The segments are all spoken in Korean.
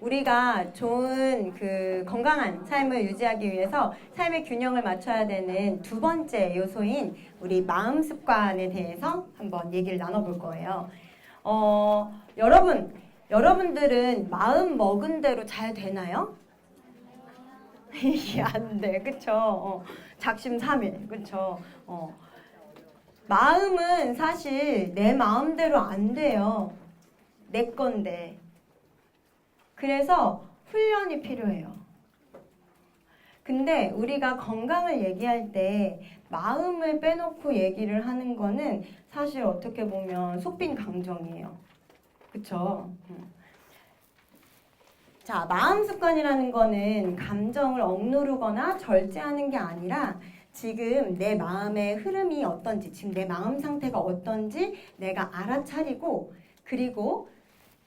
우리가 좋은 건강한 삶을 유지하기 위해서 삶의 균형을 맞춰야 되는 두 번째 요소인 우리 마음 습관에 대해서 한번 얘기를 나눠볼 거예요. 여러분들은 마음 먹은 대로 잘 되나요? 이게 안 돼, 그쵸? 작심삼일, 그쵸? 마음은 사실 내 마음대로 안 돼요. 내 건데. 그래서 훈련이 필요해요. 근데 우리가 건강을 얘기할 때 마음을 빼놓고 얘기를 하는 거는 사실 어떻게 보면 속빈 강정이에요. 그쵸? 자, 마음 습관이라는 거는 감정을 억누르거나 절제하는 게 아니라 지금 내 마음의 흐름이 어떤지, 지금 내 마음 상태가 어떤지 내가 알아차리고 그리고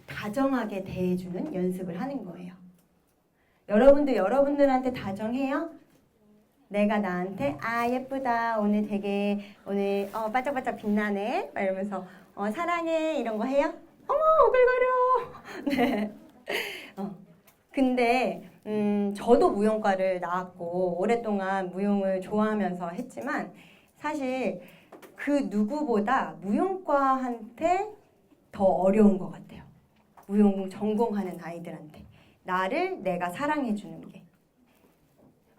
다정하게 대해주는 연습을 하는 거예요. 여러분들한테 다정해요? 내가 나한테 예쁘다, 오늘 반짝반짝 빛나네 막 이러면서 사랑해 이런 거 해요? 어머 오글거려. 네. 근데 저도 무용과를 나왔고 오랫동안 무용을 좋아하면서 했지만 사실 그 누구보다 무용과한테 더 어려운 것 같아요. 무용 전공하는 아이들한테 나를 내가 사랑해 주는 게.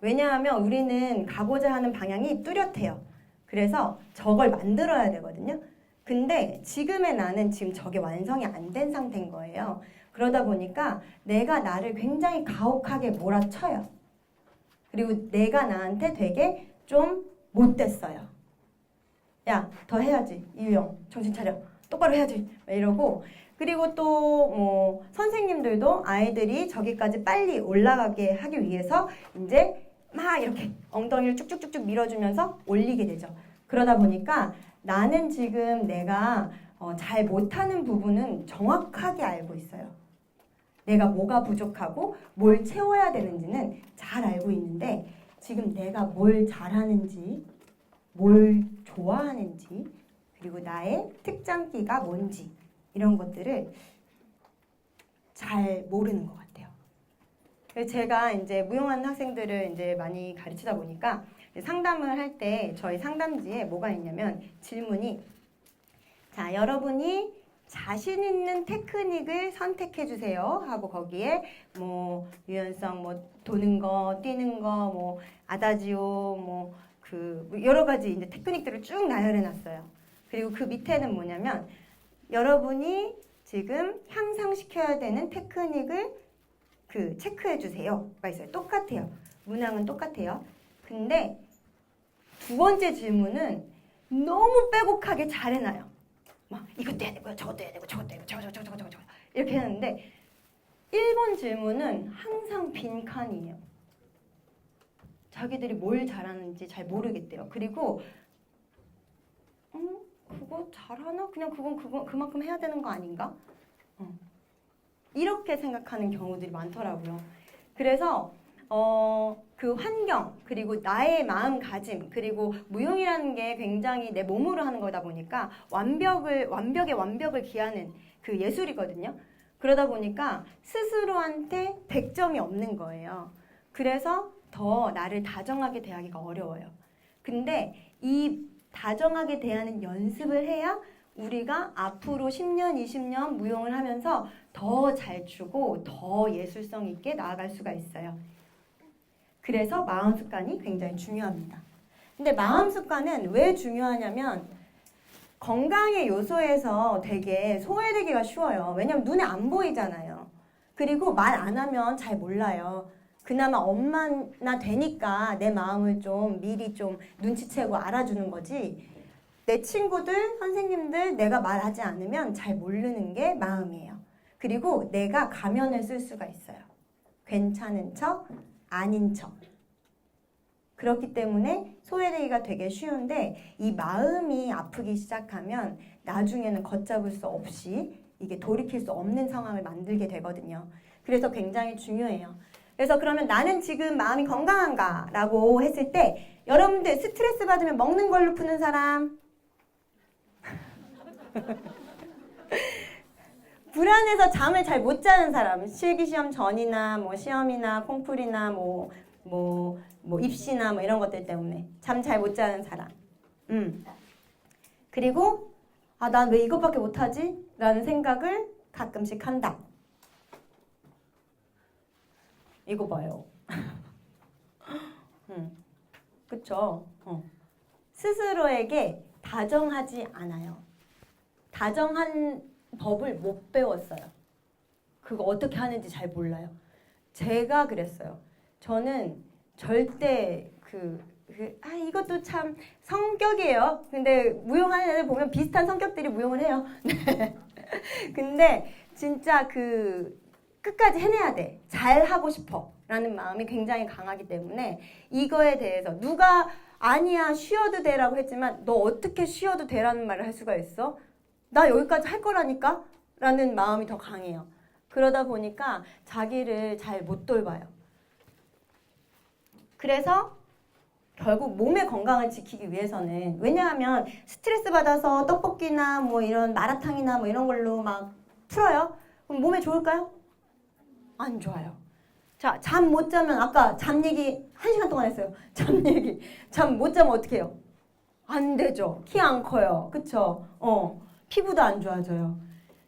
왜냐하면 우리는 가고자 하는 방향이 뚜렷해요. 그래서 저걸 만들어야 되거든요. 근데 지금의 나는 지금 저게 완성이 안 된 상태인 거예요. 그러다 보니까 내가 나를 굉장히 가혹하게 몰아쳐요. 그리고 내가 나한테 되게 좀 못됐어요. 야, 더 해야지. 이유영, 정신 차려. 똑바로 해야지. 이러고. 그리고 또 선생님들도 아이들이 저기까지 빨리 올라가게 하기 위해서 이제 막 이렇게 엉덩이를 쭉쭉쭉쭉 밀어주면서 올리게 되죠. 그러다 보니까 나는 지금 내가 잘 못하는 부분은 정확하게 알고 있어요. 내가 뭐가 부족하고 뭘 채워야 되는지는 잘 알고 있는데 지금 내가 뭘 잘하는지, 뭘 좋아하는지, 그리고 나의 특장기가 뭔지 이런 것들을 잘 모르는 것 같아요. 그래서 제가 이제 무용하는 학생들을 이제 많이 가르치다 보니까 상담을 할 때 저희 상담지에 뭐가 있냐면 질문이 자, 여러분이 자신 있는 테크닉을 선택해 주세요 하고 거기에 유연성, 도는 거, 뛰는 거, 아다지오, 여러 가지 이제 테크닉들을 쭉 나열해 놨어요. 그리고 그 밑에는 뭐냐면 여러분이 지금 향상시켜야 되는 테크닉을 체크해 주세요가 있어요. 똑같아요. 문항은 똑같아요. 근데 두 번째 질문은 너무 빼곡하게 잘 해놔요. 막 이것도 해야 되고 저것도 해야 되고 저것도 해야 되고 저거 이렇게 했는데 1번 질문은 항상 빈칸이에요. 자기들이 뭘 잘하는지 잘 모르겠대요. 그리고 그거 잘하나? 그냥 그만큼 해야 되는 거 아닌가? 이렇게 생각하는 경우들이 많더라고요. 그래서 그 환경, 그리고 나의 마음가짐, 그리고 무용이라는 게 굉장히 내 몸으로 하는 거다 보니까 완벽을 기하는 그 예술이거든요. 그러다 보니까 스스로한테 100점이 없는 거예요. 그래서 더 나를 다정하게 대하기가 어려워요. 근데 이 다정하게 대하는 연습을 해야 우리가 앞으로 10년, 20년 무용을 하면서 더 잘 추고 더 예술성 있게 나아갈 수가 있어요. 그래서 마음 습관이 굉장히 중요합니다. 근데 마음 습관은 왜 중요하냐면 건강의 요소에서 되게 소외되기가 쉬워요. 왜냐면 눈에 안 보이잖아요. 그리고 말 안 하면 잘 몰라요. 그나마 엄마나 되니까 내 마음을 좀 미리 좀 눈치채고 알아주는 거지. 내 친구들, 선생님들 내가 말하지 않으면 잘 모르는 게 마음이에요. 그리고 내가 가면을 쓸 수가 있어요. 괜찮은 척, 아닌 척. 그렇기 때문에 소외되기가 되게 쉬운데 이 마음이 아프기 시작하면 나중에는 걷잡을 수 없이 이게 돌이킬 수 없는 상황을 만들게 되거든요. 그래서 굉장히 중요해요. 그래서 그러면 나는 지금 마음이 건강한가? 라고 했을 때 여러분들 스트레스 받으면 먹는 걸로 푸는 사람? 불안해서 잠을 잘 못 자는 사람, 실기시험 전이나 뭐 시험이나 콩쿨이나 뭐 입시나 뭐 이런 것들 때문에 잠 잘 못 자는 사람. 그리고 난 왜 이것밖에 못하지? 라는 생각을 가끔씩 한다. 이거 봐요. 그쵸? 스스로에게 다정하지 않아요. 다정한 법을 못 배웠어요. 그거 어떻게 하는지 잘 몰라요. 제가 그랬어요. 저는 절대 이것도 참 성격이에요. 근데 무용하는 애들 보면 비슷한 성격들이 무용을 해요. 근데 진짜 끝까지 해내야 돼. 잘하고 싶어. 라는 마음이 굉장히 강하기 때문에 이거에 대해서 누가 아니야 쉬어도 돼라고 했지만 너 어떻게 쉬어도 돼라는 말을 할 수가 있어? 나 여기까지 할 거라니까? 라는 마음이 더 강해요. 그러다 보니까 자기를 잘 못 돌봐요. 그래서 결국 몸의 건강을 지키기 위해서는 왜냐하면 스트레스 받아서 떡볶이나 뭐 이런 마라탕이나 뭐 이런 걸로 막 풀어요. 그럼 몸에 좋을까요? 안 좋아요. 자, 잠 못 자면 아까 잠 얘기 1시간 동안 했어요. 잠 얘기. 잠 못 자면 어떻게 해요? 안 되죠. 키 안 커요. 그쵸? 피부도 안 좋아져요.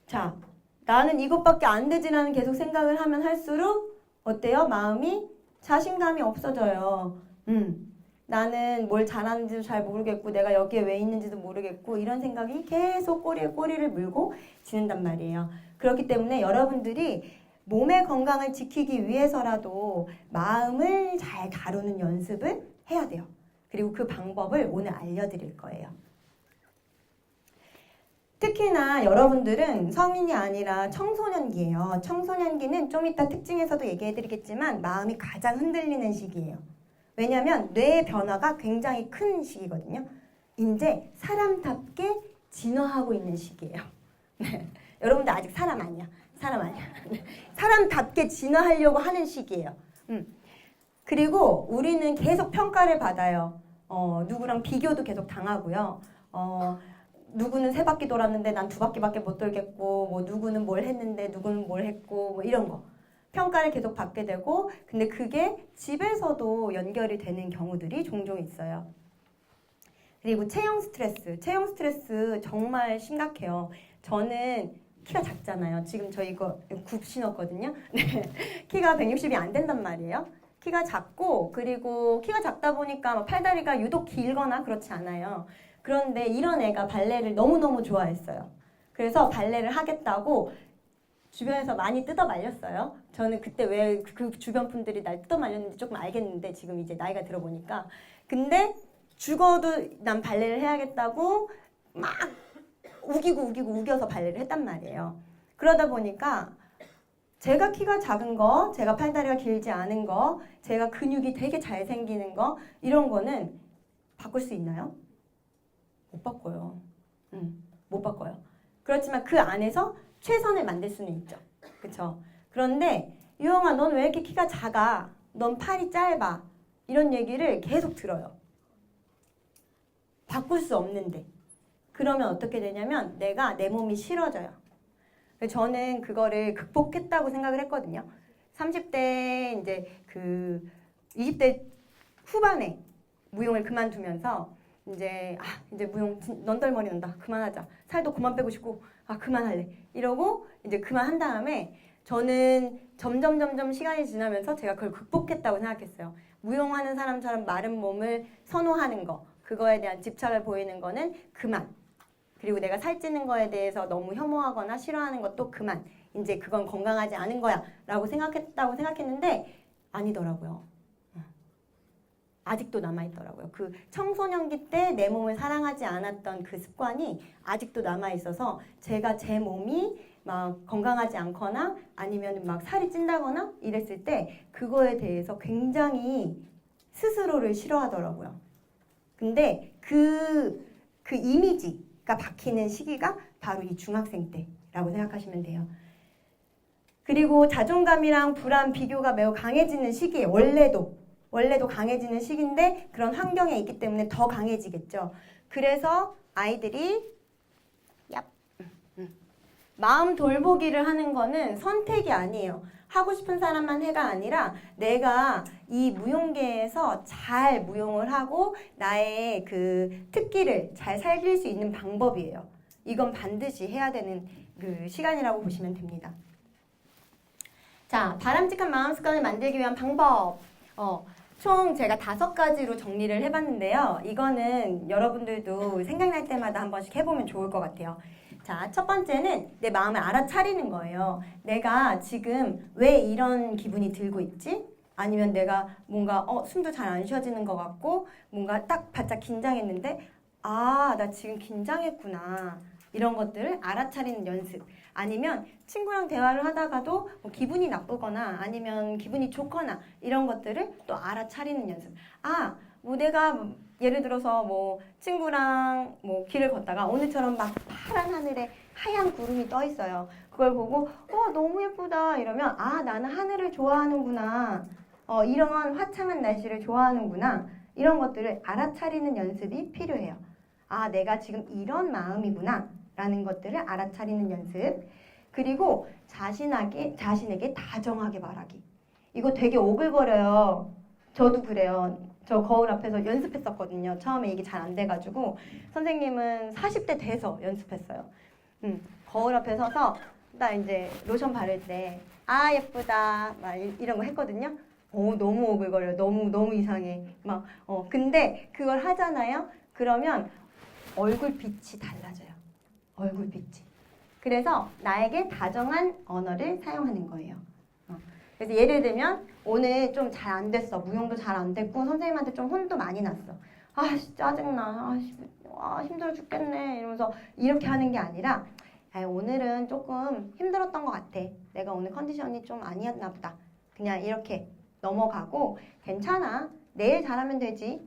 자, 나는 이것밖에 안 되지라는 계속 생각을 하면 할수록 어때요? 마음이 자신감이 없어져요. 나는 뭘 잘하는지도 잘 모르겠고 내가 여기에 왜 있는지도 모르겠고 이런 생각이 계속 꼬리에 꼬리를 물고 지는단 말이에요. 그렇기 때문에 여러분들이 몸의 건강을 지키기 위해서라도 마음을 잘 다루는 연습을 해야 돼요. 그리고 그 방법을 오늘 알려드릴 거예요. 특히나 여러분들은 성인이 아니라 청소년기예요. 청소년기는 좀 이따 특징에서도 얘기해드리겠지만 마음이 가장 흔들리는 시기예요. 왜냐하면 뇌의 변화가 굉장히 큰 시기거든요. 이제 사람답게 진화하고 있는 시기예요. 네. 여러분들 아직 사람 아니야. 사람 아니야. 사람답게 진화하려고 하는 시기예요. 그리고 우리는 계속 평가를 받아요. 누구랑 비교도 계속 당하고요. 누구는 3바퀴 돌았는데 난 2바퀴밖에 못 돌겠고 뭐 누구는 뭘 했는데 누구는 뭘 했고 뭐 이런 거. 평가를 계속 받게 되고 근데 그게 집에서도 연결이 되는 경우들이 종종 있어요. 그리고 체형 스트레스 정말 심각해요. 저는 키가 작잖아요. 지금 저 이거 굽 신었거든요. 네. 키가 160이 안 된단 말이에요. 키가 작고 그리고 키가 작다 보니까 팔다리가 유독 길거나 그렇지 않아요. 그런데 이런 애가 발레를 너무너무 좋아했어요. 그래서 발레를 하겠다고 주변에서 많이 뜯어 말렸어요. 저는 그때 왜 그 주변 분들이 날 뜯어 말렸는지 조금 알겠는데 지금 이제 나이가 들어보니까 근데 죽어도 난 발레를 해야겠다고 막 우겨서 발레를 했단 말이에요. 그러다 보니까 제가 키가 작은 거, 제가 팔다리가 길지 않은 거, 제가 근육이 되게 잘 생기는 거 이런 거는 바꿀 수 있나요? 못 바꿔요. 못 바꿔요. 그렇지만 그 안에서 최선을 만들 수는 있죠. 그쵸? 그런데 유영아 넌 왜 이렇게 키가 작아? 넌 팔이 짧아. 이런 얘기를 계속 들어요. 바꿀 수 없는데. 그러면 어떻게 되냐면 내 몸이 싫어져요. 저는 그거를 극복했다고 생각을 했거든요. 30대 이제 20대 후반에 무용을 그만두면서 이제 무용 넌덜머리 난다. 그만하자. 살도 그만 빼고 싶고 그만할래. 이러고 이제 그만한 다음에 저는 점점 시간이 지나면서 제가 그걸 극복했다고 생각했어요. 무용하는 사람처럼 마른 몸을 선호하는 거. 그거에 대한 집착을 보이는 거는 그만. 그리고 내가 살찌는 거에 대해서 너무 혐오하거나 싫어하는 것도 그만. 이제 그건 건강하지 않은 거야 라고 생각했다고 생각했는데 아니더라고요. 아직도 남아있더라고요. 그 청소년기 때 내 몸을 사랑하지 않았던 그 습관이 아직도 남아있어서 제가 제 몸이 막 건강하지 않거나 아니면 막 살이 찐다거나 이랬을 때 그거에 대해서 굉장히 스스로를 싫어하더라고요. 근데 그 이미지가 박히는 시기가 바로 이 중학생 때라고 생각하시면 돼요. 그리고 자존감이랑 불안, 비교가 매우 강해지는 시기에 원래도 강해지는 시기인데 그런 환경에 있기 때문에 더 강해지겠죠. 그래서 아이들이 마음 돌보기를 하는 거는 선택이 아니에요. 하고 싶은 사람만 해가 아니라 내가 이 무용계에서 잘 무용을 하고 나의 그 특기를 잘 살릴 수 있는 방법이에요. 이건 반드시 해야 되는 그 시간이라고 보시면 됩니다. 자, 바람직한 마음 습관을 만들기 위한 방법. 총 제가 5가지로 정리를 해봤는데요. 이거는 여러분들도 생각날 때마다 한 번씩 해보면 좋을 것 같아요. 자, 첫 번째는 내 마음을 알아차리는 거예요. 내가 지금 왜 이런 기분이 들고 있지? 아니면 내가 뭔가 숨도 잘 안 쉬어지는 것 같고 뭔가 딱 바짝 긴장했는데 나 지금 긴장했구나. 이런 것들을 알아차리는 연습. 아니면 친구랑 대화를 하다가도 뭐 기분이 나쁘거나 아니면 기분이 좋거나 이런 것들을 또 알아차리는 연습. 뭐 내가 예를 들어서 뭐 친구랑 뭐 길을 걷다가 오늘처럼 막 파란 하늘에 하얀 구름이 떠 있어요. 그걸 보고 너무 예쁘다 이러면 나는 하늘을 좋아하는구나. 이런 화창한 날씨를 좋아하는구나. 이런 것들을 알아차리는 연습이 필요해요. 내가 지금 이런 마음이구나 라는 것들을 알아차리는 연습. 그리고 자신에게 다정하게 말하기. 이거 되게 오글거려요. 저도 그래요. 저 거울 앞에서 연습했었거든요. 처음에 이게 잘 안 돼가지고 선생님은 40대 돼서 연습했어요. 거울 앞에 서서 나 이제 로션 바를 때 예쁘다 막 이런 거 했거든요. 너무 오글거려요. 너무 이상해. 근데 그걸 하잖아요. 그러면 얼굴 빛이 달라져요. 얼굴 빛이. 그래서 나에게 다정한 언어를 사용하는 거예요. 그래서 예를 들면 오늘 좀 잘 안 됐어. 무용도 잘 안 됐고 선생님한테 좀 혼도 많이 났어. 짜증나. 힘들어 죽겠네. 이러면서 이렇게 하는 게 아니라 오늘은 조금 힘들었던 것 같아. 내가 오늘 컨디션이 좀 아니었나 보다. 그냥 이렇게 넘어가고 괜찮아. 내일 잘하면 되지.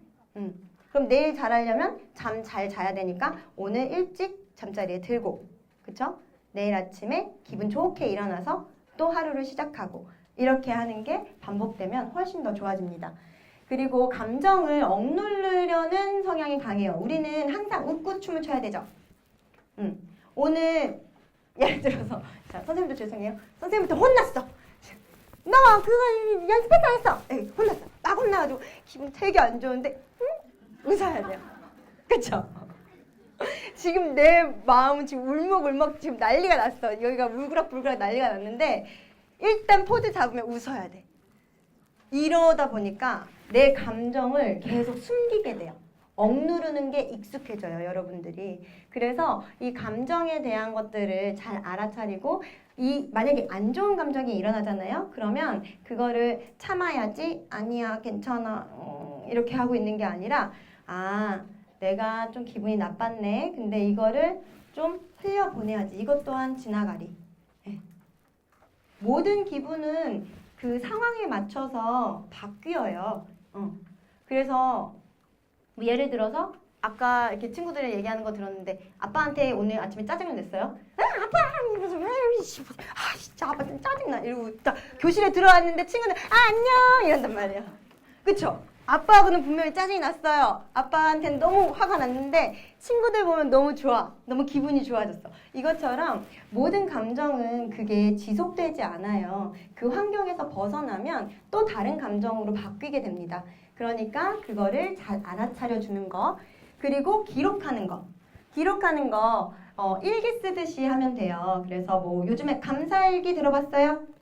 그럼 내일 잘하려면 잠 잘 자야 되니까 오늘 일찍 잠자리에 들고 그쵸? 내일 아침에 기분 좋게 일어나서 또 하루를 시작하고 이렇게 하는 게 반복되면 훨씬 더 좋아집니다. 그리고 감정을 억누르려는 성향이 강해요. 우리는 항상 웃고 춤을 춰야 되죠. 오늘 예를 들어서 선생님도 죄송해요. 선생님한테 혼났어. 너 그거 연습해서 안 했어. 혼났어. 막 혼나가지고 기분 되게 안 좋은데 웃어야 돼요. 그쵸? 지금 내 마음은 지금 울먹울먹 지금 난리가 났어. 여기가 울그락불그락 난리가 났는데 일단 포즈 잡으면 웃어야 돼. 이러다 보니까 내 감정을 계속 숨기게 돼요. 억누르는 게 익숙해져요, 여러분들이. 그래서 이 감정에 대한 것들을 잘 알아차리고 만약에 안 좋은 감정이 일어나잖아요. 그러면 그거를 참아야지. 아니야, 괜찮아. 이렇게 하고 있는 게 아니라 내가 좀 기분이 나빴네. 근데 이거를 좀 흘려보내야지. 이것 또한 지나가리. 모든 기분은 그 상황에 맞춰서 바뀌어요. 그래서 뭐 예를 들어서 아까 이렇게 친구들이 얘기하는 거 들었는데 아빠한테 오늘 아침에 짜증을 냈어요. 아빠! 이러면서 진짜 아빠 좀 짜증나. 이러고 딱 교실에 들어왔는데 친구는 안녕! 이런단 말이야. 그쵸? 아빠하고는 분명히 짜증이 났어요. 아빠한테는 너무 화가 났는데 친구들 보면 너무 좋아. 너무 기분이 좋아졌어. 이것처럼 모든 감정은 그게 지속되지 않아요. 그 환경에서 벗어나면 또 다른 감정으로 바뀌게 됩니다. 그러니까 그거를 잘 알아차려 주는 거. 그리고 기록하는 거. 기록하는 거 일기 쓰듯이 하면 돼요. 그래서 뭐 요즘에 감사일기 들어봤어요?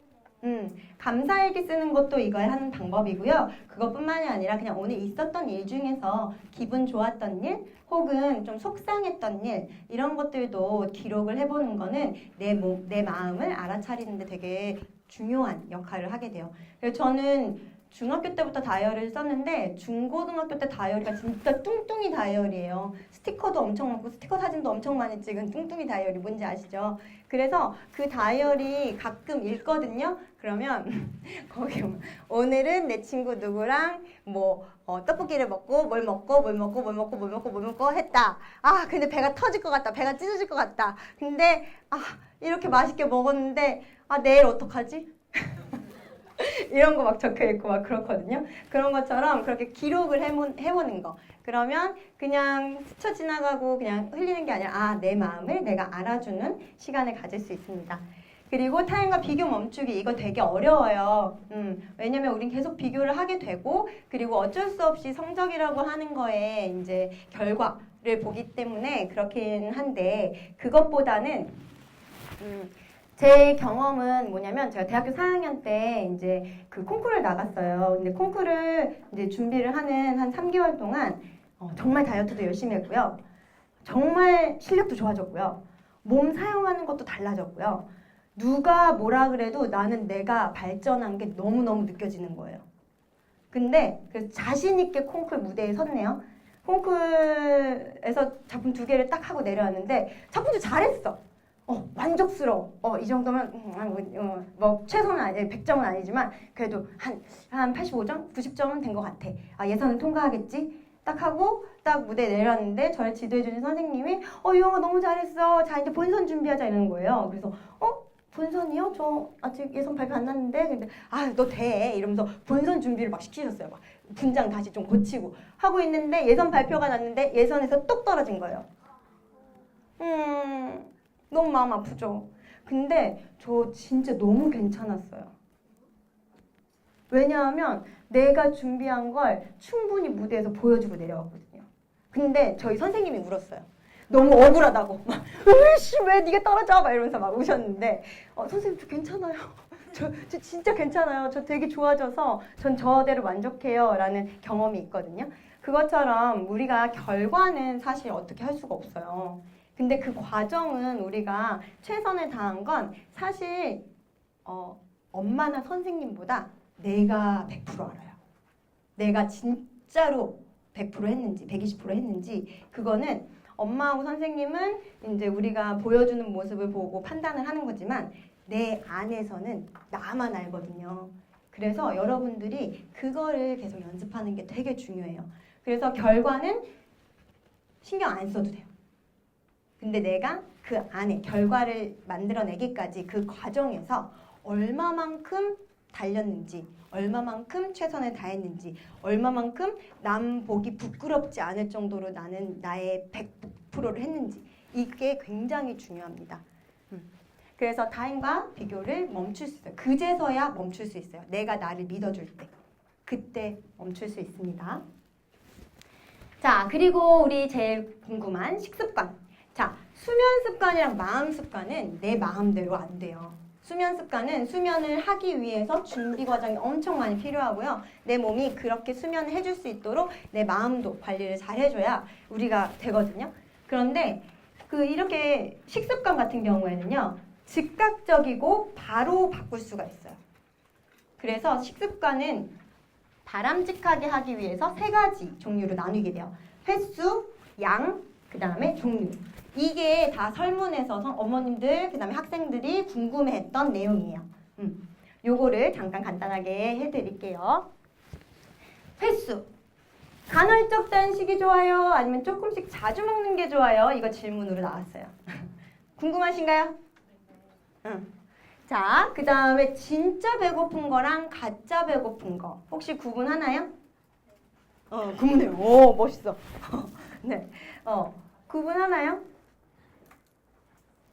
감사일기 쓰는 것도 이걸 하는 방법이고요. 그것뿐만이 아니라 그냥 오늘 있었던 일 중에서 기분 좋았던 일 혹은 좀 속상했던 일 이런 것들도 기록을 해보는 거는 내 마음을 알아차리는 데 되게 중요한 역할을 하게 돼요. 그래서 저는 중학교 때부터 다이어리를 썼는데 중고등학교 때 다이어리가 진짜 뚱뚱이 다이어리예요. 스티커도 엄청 많고 스티커 사진도 엄청 많이 찍은 뚱뚱이 다이어리 뭔지 아시죠? 그래서 그 다이어리 가끔 읽거든요. 그러면 거기 오늘은 내 친구 누구랑 뭐 떡볶이를 먹고 뭘 먹고 했다. 근데 배가 터질 것 같다. 배가 찢어질 것 같다. 근데 이렇게 맛있게 먹었는데 내일 어떡하지? 이런 거 막 적혀 있고 막 그렇거든요. 그런 것처럼 그렇게 기록을 해보는 거. 그러면 그냥 스쳐 지나가고 그냥 흘리는 게 아니라 내 마음을 내가 알아주는 시간을 가질 수 있습니다. 그리고 타인과 비교 멈추기 이거 되게 어려워요. 왜냐면 우린 계속 비교를 하게 되고 그리고 어쩔 수 없이 성적이라고 하는 거에 이제 결과를 보기 때문에 그렇긴 한데 그것보다는 제 경험은 뭐냐면 제가 대학교 4학년 때 이제 그 콩쿠르를 나갔어요. 근데 콩쿠르를 이제 준비를 하는 한 3개월 동안 정말 다이어트도 열심히 했고요. 정말 실력도 좋아졌고요. 몸 사용하는 것도 달라졌고요. 누가 뭐라 그래도 나는 내가 발전한 게 너무너무 느껴지는 거예요. 근데 그래서 자신 있게 콩쿠르 무대에 섰네요. 콩쿠르에서 작품 2개를 딱 하고 내려왔는데 작품도 잘했어. 만족스러워. 이 정도면 뭐 최소는 아니 100점은 아니지만 그래도 한 85점, 90점은 된 것 같아. 예선은 통과하겠지. 딱 하고 딱 무대에 내려왔는데 저를 지도해주는 선생님이 유영아 너무 잘했어. 자 이제 본선 준비하자 이러는 거예요. 그래서 본선이요? 저 아직 예선 발표 안 났는데 근데 너 돼 이러면서 본선 준비를 막 시키셨어요. 막 분장 다시 좀 고치고 하고 있는데 예선 발표가 났는데 예선에서 똑 떨어진 거예요. 너무 마음 아프죠. 근데 저 진짜 너무 괜찮았어요. 왜냐하면 내가 준비한 걸 충분히 무대에서 보여주고 내려왔거든요. 근데 저희 선생님이 울었어요. 너무 억울하다고. 막, 으이씨, 왜 네가 떨어져? 막 이러면서 막 우셨는데, 선생님, 저 괜찮아요. 저 진짜 괜찮아요. 저 되게 좋아져서 전 저대로 만족해요. 라는 경험이 있거든요. 그것처럼 우리가 결과는 사실 어떻게 할 수가 없어요. 근데 그 과정은 우리가 최선을 다한 건 사실, 엄마나 선생님보다 내가 100% 알아요. 내가 진짜로 100% 했는지, 120% 했는지, 그거는 엄마하고 선생님은 이제 우리가 보여주는 모습을 보고 판단을 하는 거지만 내 안에서는 나만 알거든요. 그래서 여러분들이 그거를 계속 연습하는 게 되게 중요해요. 그래서 결과는 신경 안 써도 돼요. 근데 내가 그 안에 결과를 만들어내기까지 그 과정에서 얼마만큼 달렸는지, 얼마만큼 최선을 다했는지, 얼마만큼 남 보기 부끄럽지 않을 정도로 나는 나의 100%를 했는지 이게 굉장히 중요합니다. 그래서 타인과 비교를 멈출 수 있어요. 그제서야 멈출 수 있어요. 내가 나를 믿어줄 때. 그때 멈출 수 있습니다. 자, 그리고 우리 제일 궁금한 식습관. 자, 수면 습관이랑 마음 습관은 내 마음대로 안 돼요. 수면 습관은 수면을 하기 위해서 준비 과정이 엄청 많이 필요하고요. 내 몸이 그렇게 수면을 해줄 수 있도록 내 마음도 관리를 잘 해줘야 우리가 되거든요. 그런데 이렇게 식습관 같은 경우에는요. 즉각적이고 바로 바꿀 수가 있어요. 그래서 식습관은 바람직하게 하기 위해서 3가지 종류로 나누게 돼요. 횟수, 양, 그 다음에 종류. 이게 다 설문에서 어머님들, 그 다음에 학생들이 궁금해했던 내용이에요. 요거를 잠깐 간단하게 해드릴게요. 횟수. 간헐적 단식이 좋아요? 아니면 조금씩 자주 먹는 게 좋아요? 이거 질문으로 나왔어요. 궁금하신가요? 응. 자, 그 다음에 진짜 배고픈 거랑 가짜 배고픈 거. 혹시 구분하나요? 구분해요. 오, 멋있어. 네. 구분하나요?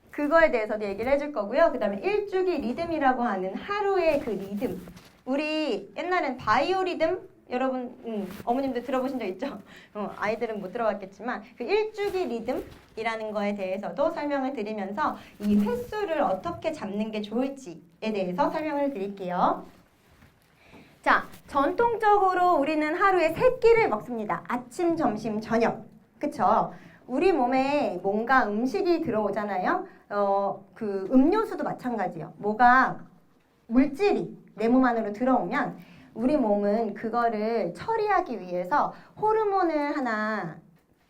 그거에 대해서도 얘기를 해줄 거고요. 그 다음에 일주기 리듬이라고 하는 하루의 그 리듬. 우리 옛날엔 바이오 리듬? 여러분, 어머님들 들어보신 적 있죠? 아이들은 못 들어봤겠지만 그 일주기 리듬이라는 거에 대해서도 설명을 드리면서 이 횟수를 어떻게 잡는 게 좋을지에 대해서 설명을 드릴게요. 자, 전통적으로 우리는 하루에 3끼를 먹습니다. 아침, 점심, 저녁. 그쵸? 우리 몸에 뭔가 음식이 들어오잖아요. 그 음료수도 마찬가지예요. 뭐가 물질이 내 몸 안으로 들어오면 우리 몸은 그거를 처리하기 위해서 호르몬을 하나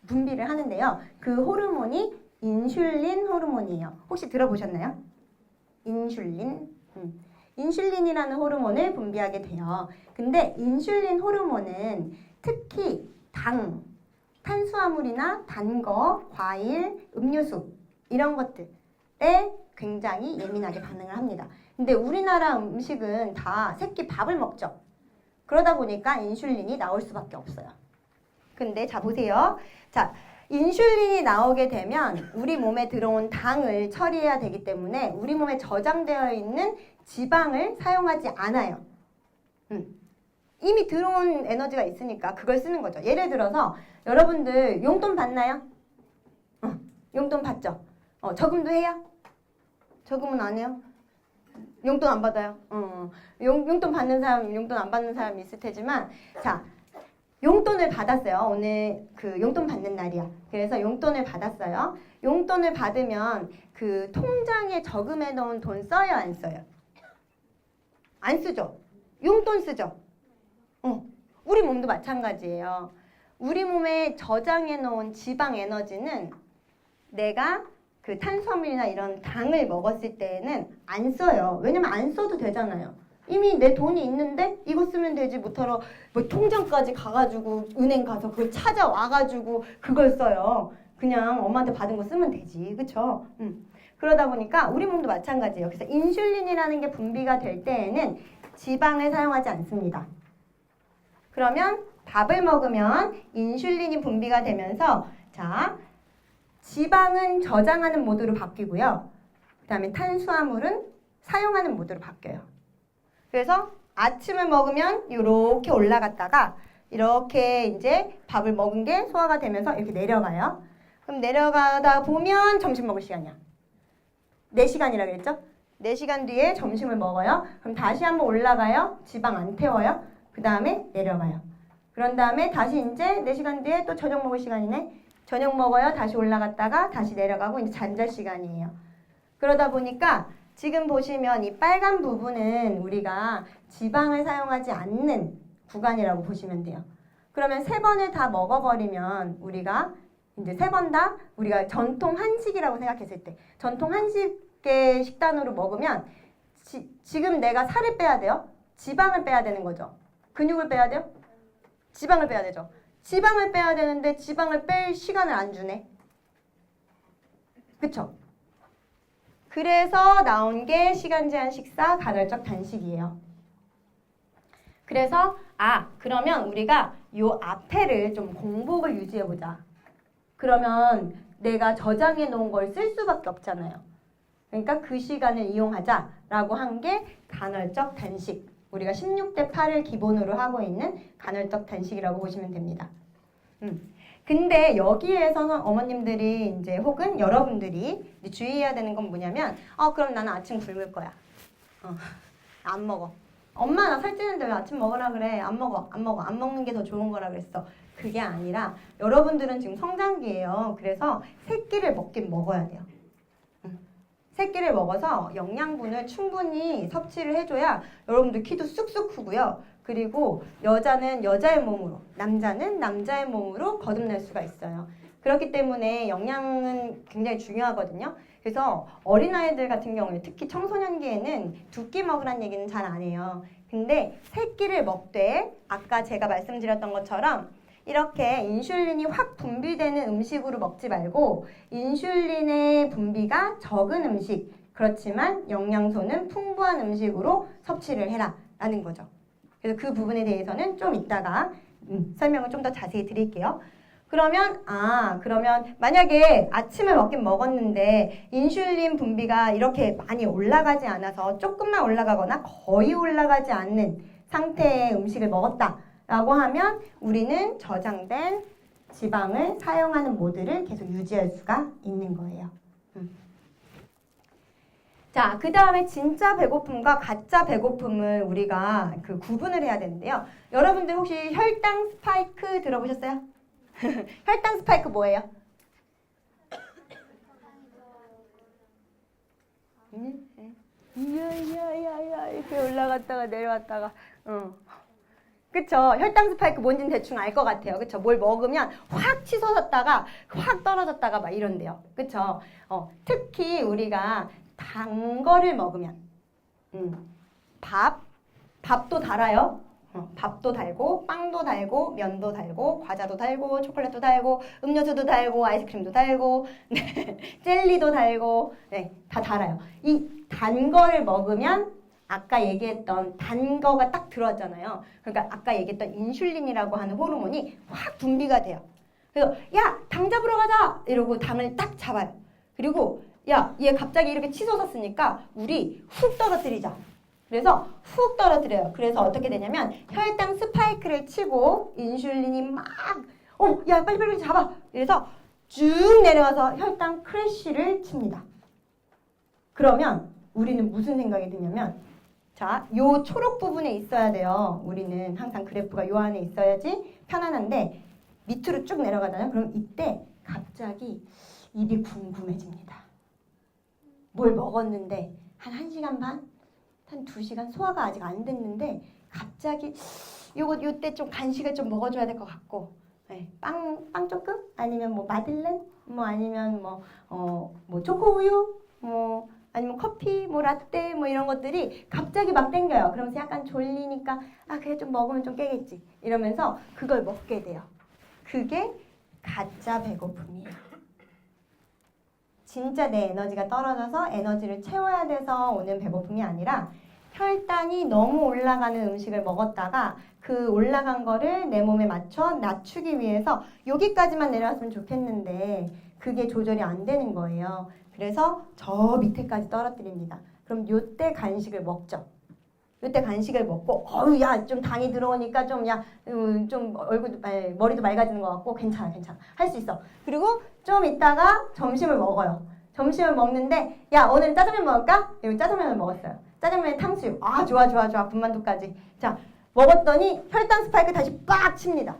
분비를 하는데요. 그 호르몬이 인슐린 호르몬이에요. 혹시 들어보셨나요? 인슐린. 인슐린이라는 호르몬을 분비하게 돼요. 근데 인슐린 호르몬은 특히 당, 탄수화물이나 단 거, 과일, 음료수 이런 것들에 굉장히 예민하게 반응을 합니다. 근데 우리나라 음식은 다 새끼 밥을 먹죠. 그러다 보니까 인슐린이 나올 수밖에 없어요. 근데 자 보세요. 자, 인슐린이 나오게 되면 우리 몸에 들어온 당을 처리해야 되기 때문에 우리 몸에 저장되어 있는 지방을 사용하지 않아요. 이미 들어온 에너지가 있으니까 그걸 쓰는 거죠. 예를 들어서 여러분들 용돈 받나요? 용돈 받죠? 저금도 해요? 저금은 안 해요? 용돈 안 받아요? 용돈 받는 사람, 용돈 안 받는 사람이 있을 테지만 자, 용돈을 받았어요. 오늘 그 용돈 받는 날이야. 그래서 용돈을 받았어요. 용돈을 받으면 그 통장에 저금해 놓은 돈 써요, 안 써요? 안 쓰죠? 용돈 쓰죠? 우리 몸도 마찬가지예요. 우리 몸에 저장해 놓은 지방 에너지는 내가 그 탄수화물이나 이런 당을 먹었을 때에는 안 써요. 왜냐면 안 써도 되잖아요. 이미 내 돈이 있는데 이거 쓰면 되지 못하러 뭐 통장까지 가가지고 은행 가서 그걸 찾아와가지고 그걸 써요. 그냥 엄마한테 받은 거 쓰면 되지. 그쵸? 그러다 보니까 우리 몸도 마찬가지예요. 그래서 인슐린이라는 게 분비가 될 때에는 지방을 사용하지 않습니다. 그러면 밥을 먹으면 인슐린이 분비가 되면서 자 지방은 저장하는 모드로 바뀌고요. 그 다음에 탄수화물은 사용하는 모드로 바뀌어요. 그래서 아침을 먹으면 이렇게 올라갔다가 이렇게 이제 밥을 먹은 게 소화가 되면서 이렇게 내려가요. 그럼 내려가다 보면 점심 먹을 시간이야. 4시간이라고 그랬죠? 4시간 뒤에 점심을 먹어요. 그럼 다시 한번 올라가요. 지방 안 태워요. 그 다음에 내려가요. 그런 다음에 다시 이제 4시간 뒤에 또 저녁 먹을 시간이네. 저녁 먹어요. 다시 올라갔다가 다시 내려가고 이제 잠잘 시간이에요. 그러다 보니까 지금 보시면 이 빨간 부분은 우리가 지방을 사용하지 않는 구간이라고 보시면 돼요. 그러면 3번을 다 먹어버리면 우리가 이제 3번 다 우리가 전통 한식이라고 생각했을 때 전통 한식의 식단으로 먹으면 지금 내가 살을 빼야 돼요? 지방을 빼야 되는 거죠. 근육을 빼야 돼요? 지방을 빼야 되죠. 지방을 빼야 되는데 지방을 뺄 시간을 안 주네. 그쵸? 그래서 나온 게 시간 제한 식사 간헐적 단식이에요. 그래서 그러면 우리가 요 앞에를 좀 공복을 유지해보자. 그러면 내가 저장해 놓은 걸 쓸 수밖에 없잖아요. 그러니까 그 시간을 이용하자라고 한 게 간헐적 단식. 우리가 16대 8을 기본으로 하고 있는 간헐적 단식이라고 보시면 됩니다. 근데 여기에서 어머님들이 이제 혹은 여러분들이 주의해야 되는 건 뭐냐면 그럼 나는 아침 굶을 거야. 안 먹어. 엄마 나 살찌는데 왜 아침 먹으라 그래? 안 먹어. 안 먹는 게 더 좋은 거라 그랬어. 그게 아니라 여러분들은 지금 성장기예요. 그래서 새끼를 먹긴 먹어야 돼요. 새끼를 먹어서 영양분을 충분히 섭취를 해줘야 여러분들 키도 쑥쑥 크고요. 그리고 여자는 여자의 몸으로, 남자는 남자의 몸으로 거듭날 수가 있어요. 그렇기 때문에 영양은 굉장히 중요하거든요. 그래서 어린아이들 같은 경우에 특히 청소년기에는 두 끼 먹으란 얘기는 잘 안 해요. 근데 새끼를 먹되 아까 제가 말씀드렸던 것처럼 이렇게 인슐린이 확 분비되는 음식으로 먹지 말고 인슐린의 분비가 적은 음식, 그렇지만 영양소는 풍부한 음식으로 섭취를 해라 라는 거죠. 그래서 그 부분에 대해서는 좀 이따가 설명을 좀 더 자세히 드릴게요. 그러면 만약에 아침을 먹긴 먹었는데 인슐린 분비가 이렇게 많이 올라가지 않아서 조금만 올라가거나 거의 올라가지 않는 상태의 음식을 먹었다 라고 하면 우리는 저장된 지방을 사용하는 모드를 계속 유지할 수가 있는 거예요. 자, 그 다음에 진짜 배고픔과 가짜 배고픔을 우리가 그 구분을 해야 되는데요. 여러분들 혹시 혈당 스파이크 들어보셨어요? 혈당 스파이크 뭐예요? 이야 이렇게 올라갔다가 내려왔다가 그쵸? 혈당 스파이크 뭔지는 대충 알 것 같아요. 그쵸? 뭘 먹으면 확 치솟았다가 확 떨어졌다가 막 이런데요. 그쵸? 특히 우리가 단 거를 먹으면 밥도 달아요. 밥도 달고 빵도 달고 면도 달고 과자도 달고 초콜릿도 달고 음료수도 달고 아이스크림도 달고 네, 젤리도 달고 네, 다 달아요. 이 단 거를 먹으면 아까 얘기했던 단 거가 딱 들어왔잖아요. 그러니까 아까 얘기했던 인슐린이라고 하는 호르몬이 확 분비가 돼요. 그래서 야, 당 잡으러 가자! 이러고 당을 딱 잡아요. 그리고 야, 얘 갑자기 이렇게 치솟았으니까 우리 훅 떨어뜨리자. 그래서 훅 떨어뜨려요. 그래서 어떻게 되냐면 혈당 스파이크를 치고 인슐린이 막 야, 빨리 잡아. 그래서 쭉 내려와서 혈당 크래쉬를 칩니다. 그러면 우리는 무슨 생각이 드냐면 자, 요 초록 부분에 있어야 돼요. 우리는 항상 그래프가 요 안에 있어야지 편안한데 밑으로 쭉 내려가잖아요. 그럼 이때 갑자기 입이 궁금해집니다. 뭘 먹었는데 한 1시간 반? 한 2시간 소화가 아직 안 됐는데 갑자기 요때 좀 간식을 좀 먹어줘야 될 것 같고 네, 빵 조금? 아니면 뭐 마들렌? 뭐 아니면 뭐 초코우유? 뭐 아니면 커피, 뭐 라떼 뭐 이런 것들이 갑자기 막 땡겨요. 그러면서 약간 졸리니까 아 그래 좀 먹으면 좀 깨겠지 이러면서 그걸 먹게 돼요. 그게 가짜 배고픔이에요. 진짜 내 에너지가 떨어져서 에너지를 채워야 돼서 오는 배고픔이 아니라 혈당이 너무 올라가는 음식을 먹었다가 그 올라간 거를 내 몸에 맞춰 낮추기 위해서 여기까지만 내려왔으면 좋겠는데 그게 조절이 안 되는 거예요. 그래서 저 밑에까지 떨어뜨립니다. 그럼 요때 간식을 먹죠. 요때 간식을 먹고 야 좀 당이 들어오니까 좀 얼굴도 머리도 맑아지는 것 같고 괜찮아 할 수 있어. 그리고 좀 있다가 점심을 먹어요. 점심을 먹는데 야 오늘은 짜장면 먹을까? 이거 짜장면을 먹었어요. 짜장면에 탕수육 좋아 군만두까지. 자 먹었더니 혈당 스파이크 다시 빡 칩니다.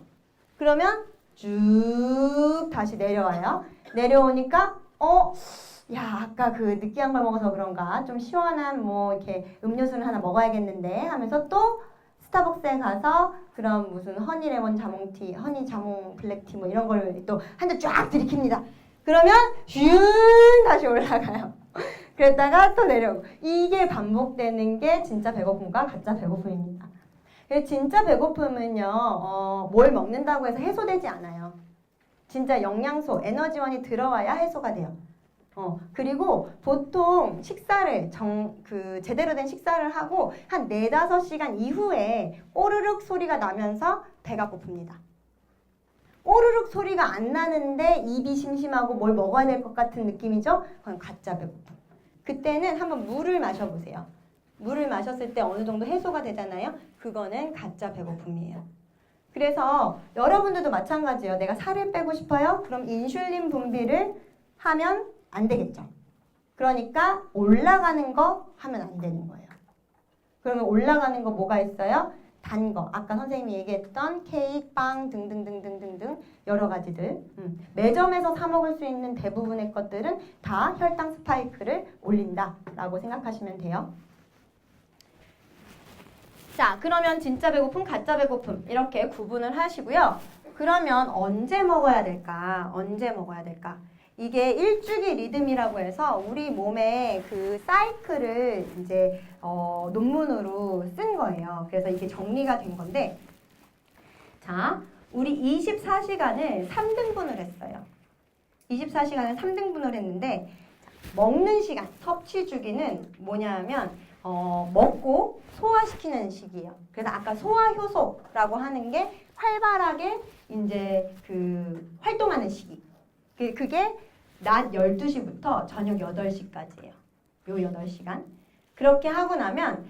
그러면 쭉 다시 내려와요. 내려오니까 야 아까 그 느끼한 걸 먹어서 그런가 좀 시원한 뭐 이렇게 음료수를 하나 먹어야겠는데 하면서 또 스타벅스에 가서 그런 무슨 허니 레몬 자몽티, 허니 자몽 블랙티 뭐 이런 걸 또 한 잔 쫙 들이킵니다. 그러면 슝 다시 올라가요. 그랬다가 또 내려오고 이게 반복되는 게 진짜 배고픔과 가짜 배고픔입니다. 진짜 배고픔은요 뭘 먹는다고 해서 해소되지 않아요. 진짜 영양소, 에너지원이 들어와야 해소가 돼요. 그리고 보통 식사를 제대로 된 식사를 하고 한 4-5시간 이후에 오르륵 소리가 나면서 배가 고픕니다. 오르륵 소리가 안 나는데 입이 심심하고 뭘 먹어야 될 것 같은 느낌이죠? 그건 가짜 배고픔. 그때는 한번 물을 마셔보세요. 물을 마셨을 때 어느 정도 해소가 되잖아요? 그거는 가짜 배고픔이에요. 그래서 여러분들도 마찬가지예요. 내가 살을 빼고 싶어요? 그럼 인슐린 분비를 하면 안 되겠죠. 그러니까 올라가는 거 하면 안 되는 거예요. 그러면 올라가는 거 뭐가 있어요? 단 거. 아까 선생님이 얘기했던 케이크, 빵 등등등등등등 여러 가지들. 매점에서 사 먹을 수 있는 대부분의 것들은 다 혈당 스파이크를 올린다라고 생각하시면 돼요. 자, 그러면 진짜 배고픔, 가짜 배고픔 이렇게 구분을 하시고요. 그러면 언제 먹어야 될까? 언제 먹어야 될까? 이게 일주기 리듬이라고 해서 우리 몸의 그 사이클을 이제 논문으로 쓴 거예요. 그래서 이게 정리가 된 건데, 자, 우리 24시간을 3등분을 했어요. 24시간을 3등분을 했는데 먹는 시간, 섭취 주기는 뭐냐면 먹고 소화시키는 시기예요. 그래서 아까 소화 효소라고 하는 게 활발하게 이제 그 활동하는 시기. 그게 낮 12시부터 저녁 8시까지예요. 요 8시간. 그렇게 하고 나면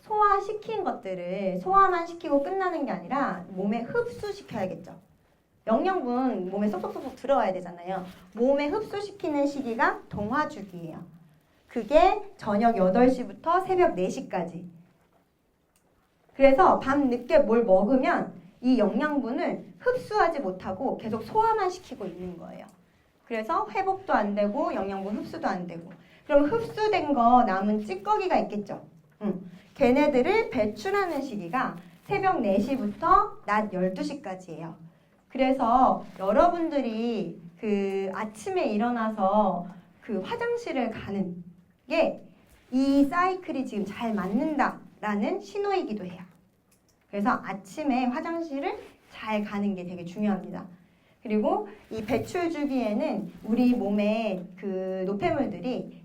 소화시킨 것들을 소화만 시키고 끝나는 게 아니라 몸에 흡수시켜야겠죠. 영양분 몸에 쏙쏙쏙 들어와야 되잖아요. 몸에 흡수시키는 시기가 동화주기예요. 그게 저녁 8시부터 새벽 4시까지. 그래서 밤 늦게 뭘 먹으면 이 영양분을 흡수하지 못하고 계속 소화만 시키고 있는 거예요. 그래서 회복도 안 되고 영양분 흡수도 안 되고. 그럼 흡수된 거 남은 찌꺼기가 있겠죠. 걔네들을 배출하는 시기가 새벽 4시부터 낮 12시까지예요. 그래서 여러분들이 그 아침에 일어나서 그 화장실을 가는 게 이 사이클이 지금 잘 맞는다라는 신호이기도 해요. 그래서 아침에 화장실을 잘 가는 게 되게 중요합니다. 그리고 이 배출 주기에는 우리 몸에 그 노폐물들이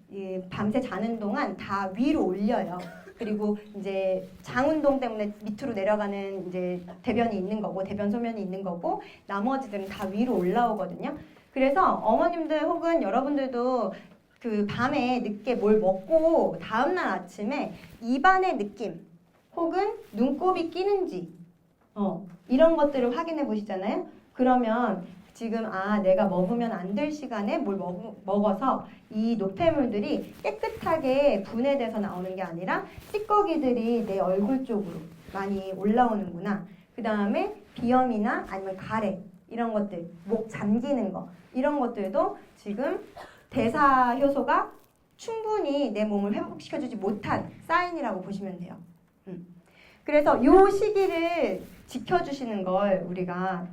밤새 자는 동안 다 위로 올려요. 그리고 이제 장 운동 때문에 밑으로 내려가는 이제 대변이 있는 거고, 대변 소변이 있는 거고, 나머지들은 다 위로 올라오거든요. 그래서 어머님들 혹은 여러분들도 그 밤에 늦게 뭘 먹고 다음날 아침에 입안의 느낌 혹은 눈곱이 끼는지 이런 것들을 확인해 보시잖아요. 그러면 지금 내가 먹으면 안 될 시간에 뭘 먹어서 이 노폐물들이 깨끗하게 분해돼서 나오는 게 아니라 찌꺼기들이 내 얼굴 쪽으로 많이 올라오는구나. 그 다음에 비염이나 아니면 가래 이런 것들, 목 잠기는 거 이런 것들도 지금 대사 효소가 충분히 내 몸을 회복시켜주지 못한 사인이라고 보시면 돼요. 그래서 이 시기를 지켜주시는 걸 우리가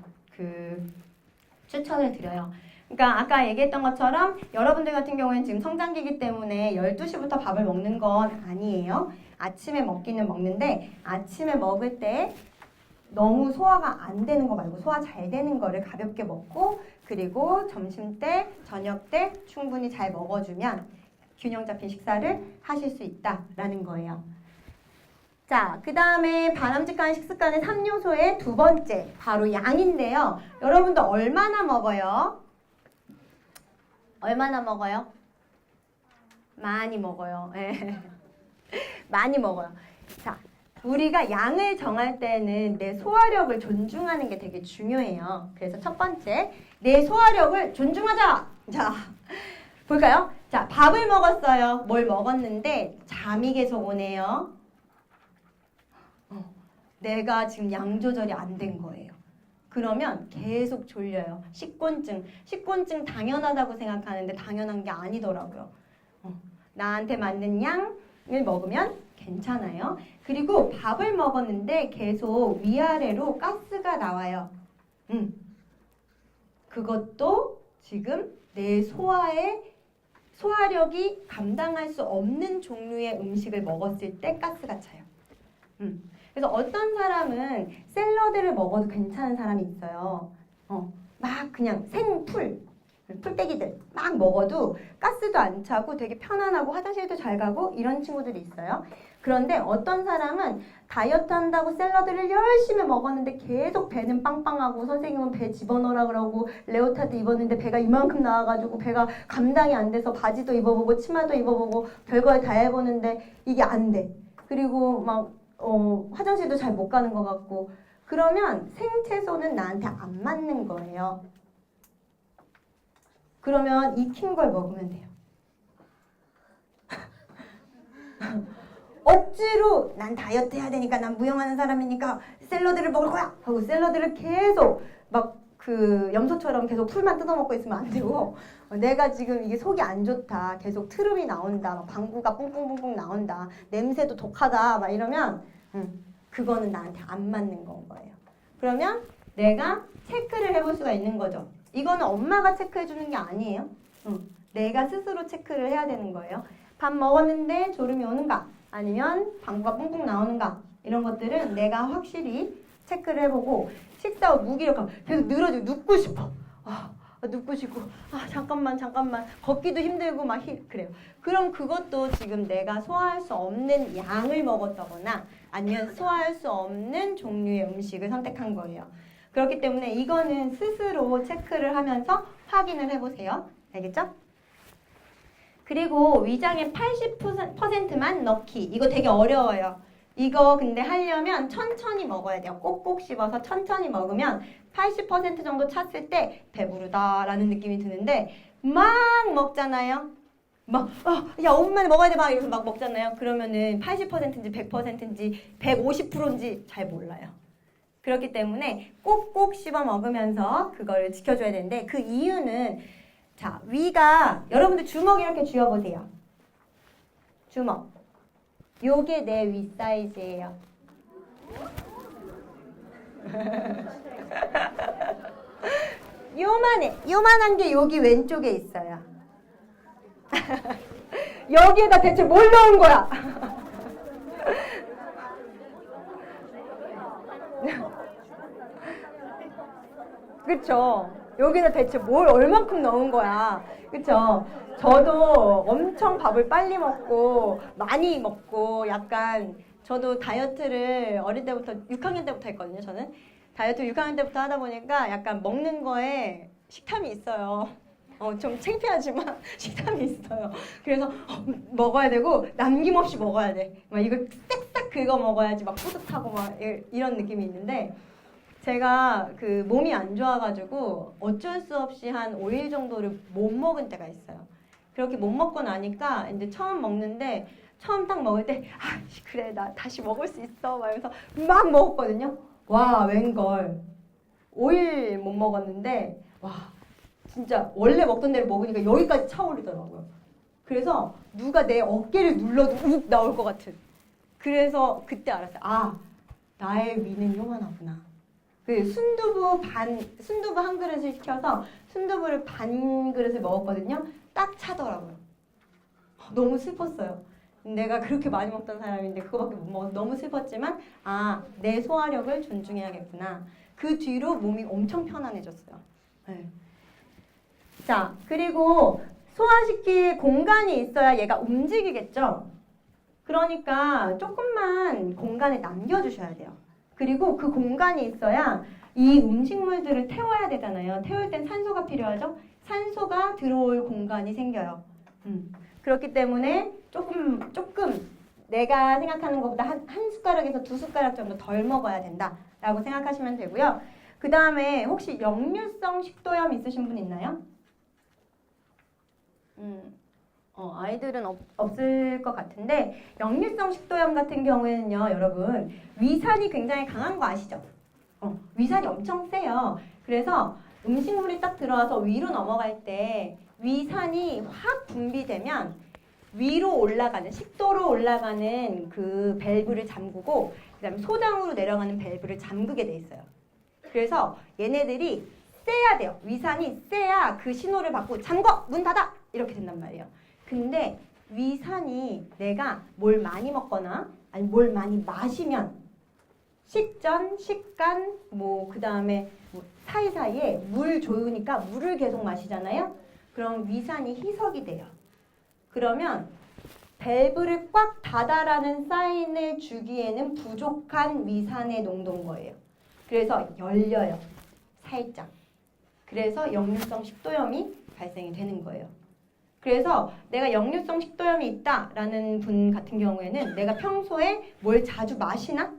추천을 드려요. 그러니까 아까 얘기했던 것처럼 여러분들 같은 경우에는 지금 성장기이기 때문에 12시부터 밥을 먹는 건 아니에요. 아침에 먹기는 먹는데 아침에 먹을 때 너무 소화가 안 되는 거 말고 소화 잘 되는 거를 가볍게 먹고 그리고 점심 때, 저녁 때 충분히 잘 먹어주면 균형 잡힌 식사를 하실 수 있다라는 거예요. 자, 그 다음에 바람직한 식습관의 3요소의 두 번째, 바로 양인데요. 여러분들 얼마나 먹어요? 얼마나 먹어요? 많이 먹어요. 많이 먹어요. 자, 우리가 양을 정할 때는 내 소화력을 존중하는 게 되게 중요해요. 그래서 첫 번째, 내 소화력을 존중하자! 자, 볼까요? 자, 밥을 먹었어요. 뭘 먹었는데 잠이 계속 오네요. 내가 지금 양 조절이 안 된 거예요. 그러면 계속 졸려요. 식곤증 당연하다고 생각하는데 당연한 게 아니더라고요. 나한테 맞는 양을 먹으면 괜찮아요. 그리고 밥을 먹었는데 계속 위아래로 가스가 나와요. 그것도 지금 내 소화력이 감당할 수 없는 종류의 음식을 먹었을 때 가스가 차요. 그래서 어떤 사람은 샐러드를 먹어도 괜찮은 사람이 있어요. 막 그냥 풀떼기들 막 먹어도 가스도 안 차고 되게 편안하고 화장실도 잘 가고 이런 친구들이 있어요. 그런데 어떤 사람은 다이어트 한다고 샐러드를 열심히 먹었는데 계속 배는 빵빵하고 선생님은 배 집어넣으라 그러고 레오타드 입었는데 배가 이만큼 나와가지고 배가 감당이 안 돼서 바지도 입어보고 치마도 입어보고 별걸 다 해보는데 이게 안 돼. 그리고 막 화장실도 잘 못 가는 것 같고 그러면 생채소는 나한테 안 맞는 거예요. 그러면 익힌 걸 먹으면 돼요. 억지로 난 다이어트 해야 되니까 난 무용하는 사람이니까 샐러드를 먹을 거야 하고 샐러드를 계속 막 그 염소처럼 계속 풀만 뜯어먹고 있으면 안 되고 내가 지금 이게 속이 안 좋다 계속 트름이 나온다 막 방구가 뿡뿡뿡뿡 나온다 냄새도 독하다 막 이러면 그거는 나한테 안 맞는 건 거예요. 그러면 내가 체크를 해볼 수가 있는 거죠. 이거는 엄마가 체크해 주는 게 아니에요. 내가 스스로 체크를 해야 되는 거예요. 밥 먹었는데 졸음이 오는가 아니면 방구가 뿡뿡 나오는가 이런 것들은 내가 확실히 체크를 해보고 식사 후 무기력하면 계속 늘어지고 눕고 싶어. 눕고 싶고 잠깐만 걷기도 힘들고 막 그래요. 그럼 그것도 지금 내가 소화할 수 없는 양을 먹었다거나 아니면 소화할 수 없는 종류의 음식을 선택한 거예요. 그렇기 때문에 이거는 스스로 체크를 하면서 확인을 해보세요. 알겠죠? 그리고 위장의 80%만 넣기. 이거 되게 어려워요. 이거 근데 하려면 천천히 먹어야 돼요. 꼭꼭 씹어서 천천히 먹으면 80% 정도 찼을 때 배부르다라는 느낌이 드는데 막 먹잖아요. 야 5분 만에 먹어야 돼 막 이러면서 막 먹잖아요. 그러면은 80%인지 100%인지 150%인지 잘 몰라요. 그렇기 때문에 꼭꼭 씹어 먹으면서 그걸 지켜줘야 되는데 그 이유는 자 위가 여러분들 주먹 이렇게 쥐어보세요. 주먹. 요게 내 위 사이즈예요. 요만한 게 여기 왼쪽에 있어요. 여기에다 대체 뭘 넣은 거야? 그쵸? 여기다 대체 뭘 얼만큼 넣은 거야. 그쵸? 저도 엄청 밥을 빨리 먹고 많이 먹고 약간 저도 다이어트를 어릴 때부터 6학년 때부터 했거든요. 저는 다이어트 6학년 때부터 하다 보니까 약간 먹는 거에 식탐이 있어요. 좀 창피하지만 식탐이 있어요. 그래서 먹어야 되고 남김없이 먹어야 돼. 막 이거 싹싹 긁어 먹어야지 막 뿌듯하고 막 이런 느낌이 있는데 제가 그 몸이 안 좋아가지고 어쩔 수 없이 한 5일 정도를 못 먹은 때가 있어요. 그렇게 못 먹고 나니까 이제 처음 먹는데 처음 딱 먹을 때 그래 나 다시 먹을 수 있어 막 이러면서 막 먹었거든요. 와 웬걸 5일 못 먹었는데 와 진짜 원래 먹던 대로 먹으니까 여기까지 차오르더라고요. 그래서 누가 내 어깨를 눌러도 욱 나올 것 같은. 그래서 그때 알았어요. 나의 위는 요만하구나. 그 순두부 한 그릇을 시켜서 순두부를 반 그릇을 먹었거든요. 딱 차더라고요. 너무 슬펐어요. 내가 그렇게 많이 먹던 사람인데 그거밖에 못 먹어서 너무 슬펐지만 내 소화력을 존중해야겠구나. 그 뒤로 몸이 엄청 편안해졌어요. 네. 자, 그리고 소화시킬 공간이 있어야 얘가 움직이겠죠? 그러니까 조금만 공간을 남겨주셔야 돼요. 그리고 그 공간이 있어야 이 음식물들을 태워야 되잖아요. 태울 땐 산소가 필요하죠? 산소가 들어올 공간이 생겨요. 그렇기 때문에 조금 내가 생각하는 것보다 한 숟가락에서 2숟가락 정도 덜 먹어야 된다라고 생각하시면 되고요. 그 다음에 혹시 역류성 식도염 있으신 분 있나요? 아이들은 없을 것 같은데 역류성 식도염 같은 경우에는요, 여러분 위산이 굉장히 강한 거 아시죠? 위산이 엄청 세요. 그래서 음식물이 딱 들어와서 위로 넘어갈 때 위산이 확 분비되면 위로 올라가는 식도로 올라가는 그 밸브를 잠그고 그다음에 소장으로 내려가는 밸브를 잠그게 돼 있어요. 그래서 얘네들이 세야 돼요. 위산이 세야 그 신호를 받고 잠궈! 문 닫아! 이렇게 된단 말이에요. 근데 위산이 내가 뭘 많이 먹거나 아니 뭘 많이 마시면 식전, 식간, 그 다음에 사이사이에 물 좋으니까 물을 계속 마시잖아요. 그럼 위산이 희석이 돼요. 그러면 밸브를 꽉 닫아라는 사인을 주기에는 부족한 위산의 농도인 거예요. 그래서 열려요. 살짝. 그래서 역류성 식도염이 발생이 되는 거예요. 그래서 내가 역류성 식도염이 있다라는 분 같은 경우에는 내가 평소에 뭘 자주 마시나?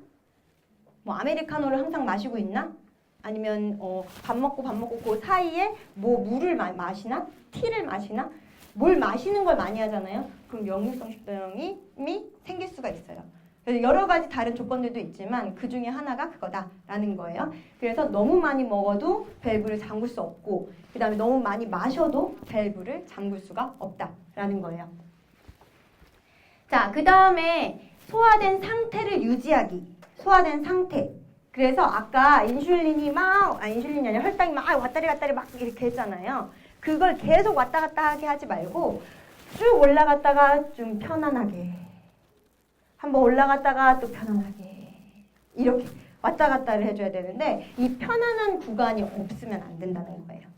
아메리카노를 항상 마시고 있나? 아니면 밥 먹고 그 사이에 물을 마시나? 티를 마시나? 뭘 마시는 걸 많이 하잖아요. 그럼 역류성 식도염이 생길 수가 있어요. 그래서 여러 가지 다른 조건들도 있지만 그 중에 하나가 그거다라는 거예요. 그래서 너무 많이 먹어도 밸브를 잠글 수 없고 그 다음에 너무 많이 마셔도 밸브를 잠글 수가 없다라는 거예요. 자, 그 다음에 소화된 상태를 유지하기. 소화된 상태. 그래서 아까 인슐린이 인슐린이 아니라 혈당이 막 왔다리 갔다리 막 이렇게 했잖아요. 그걸 계속 왔다 갔다 하게 하지 말고 쭉 올라갔다가 좀 편안하게 한번 올라갔다가 또 편안하게 이렇게 왔다 갔다를 해줘야 되는데 이 편안한 구간이 없으면 안 된다는 거예요.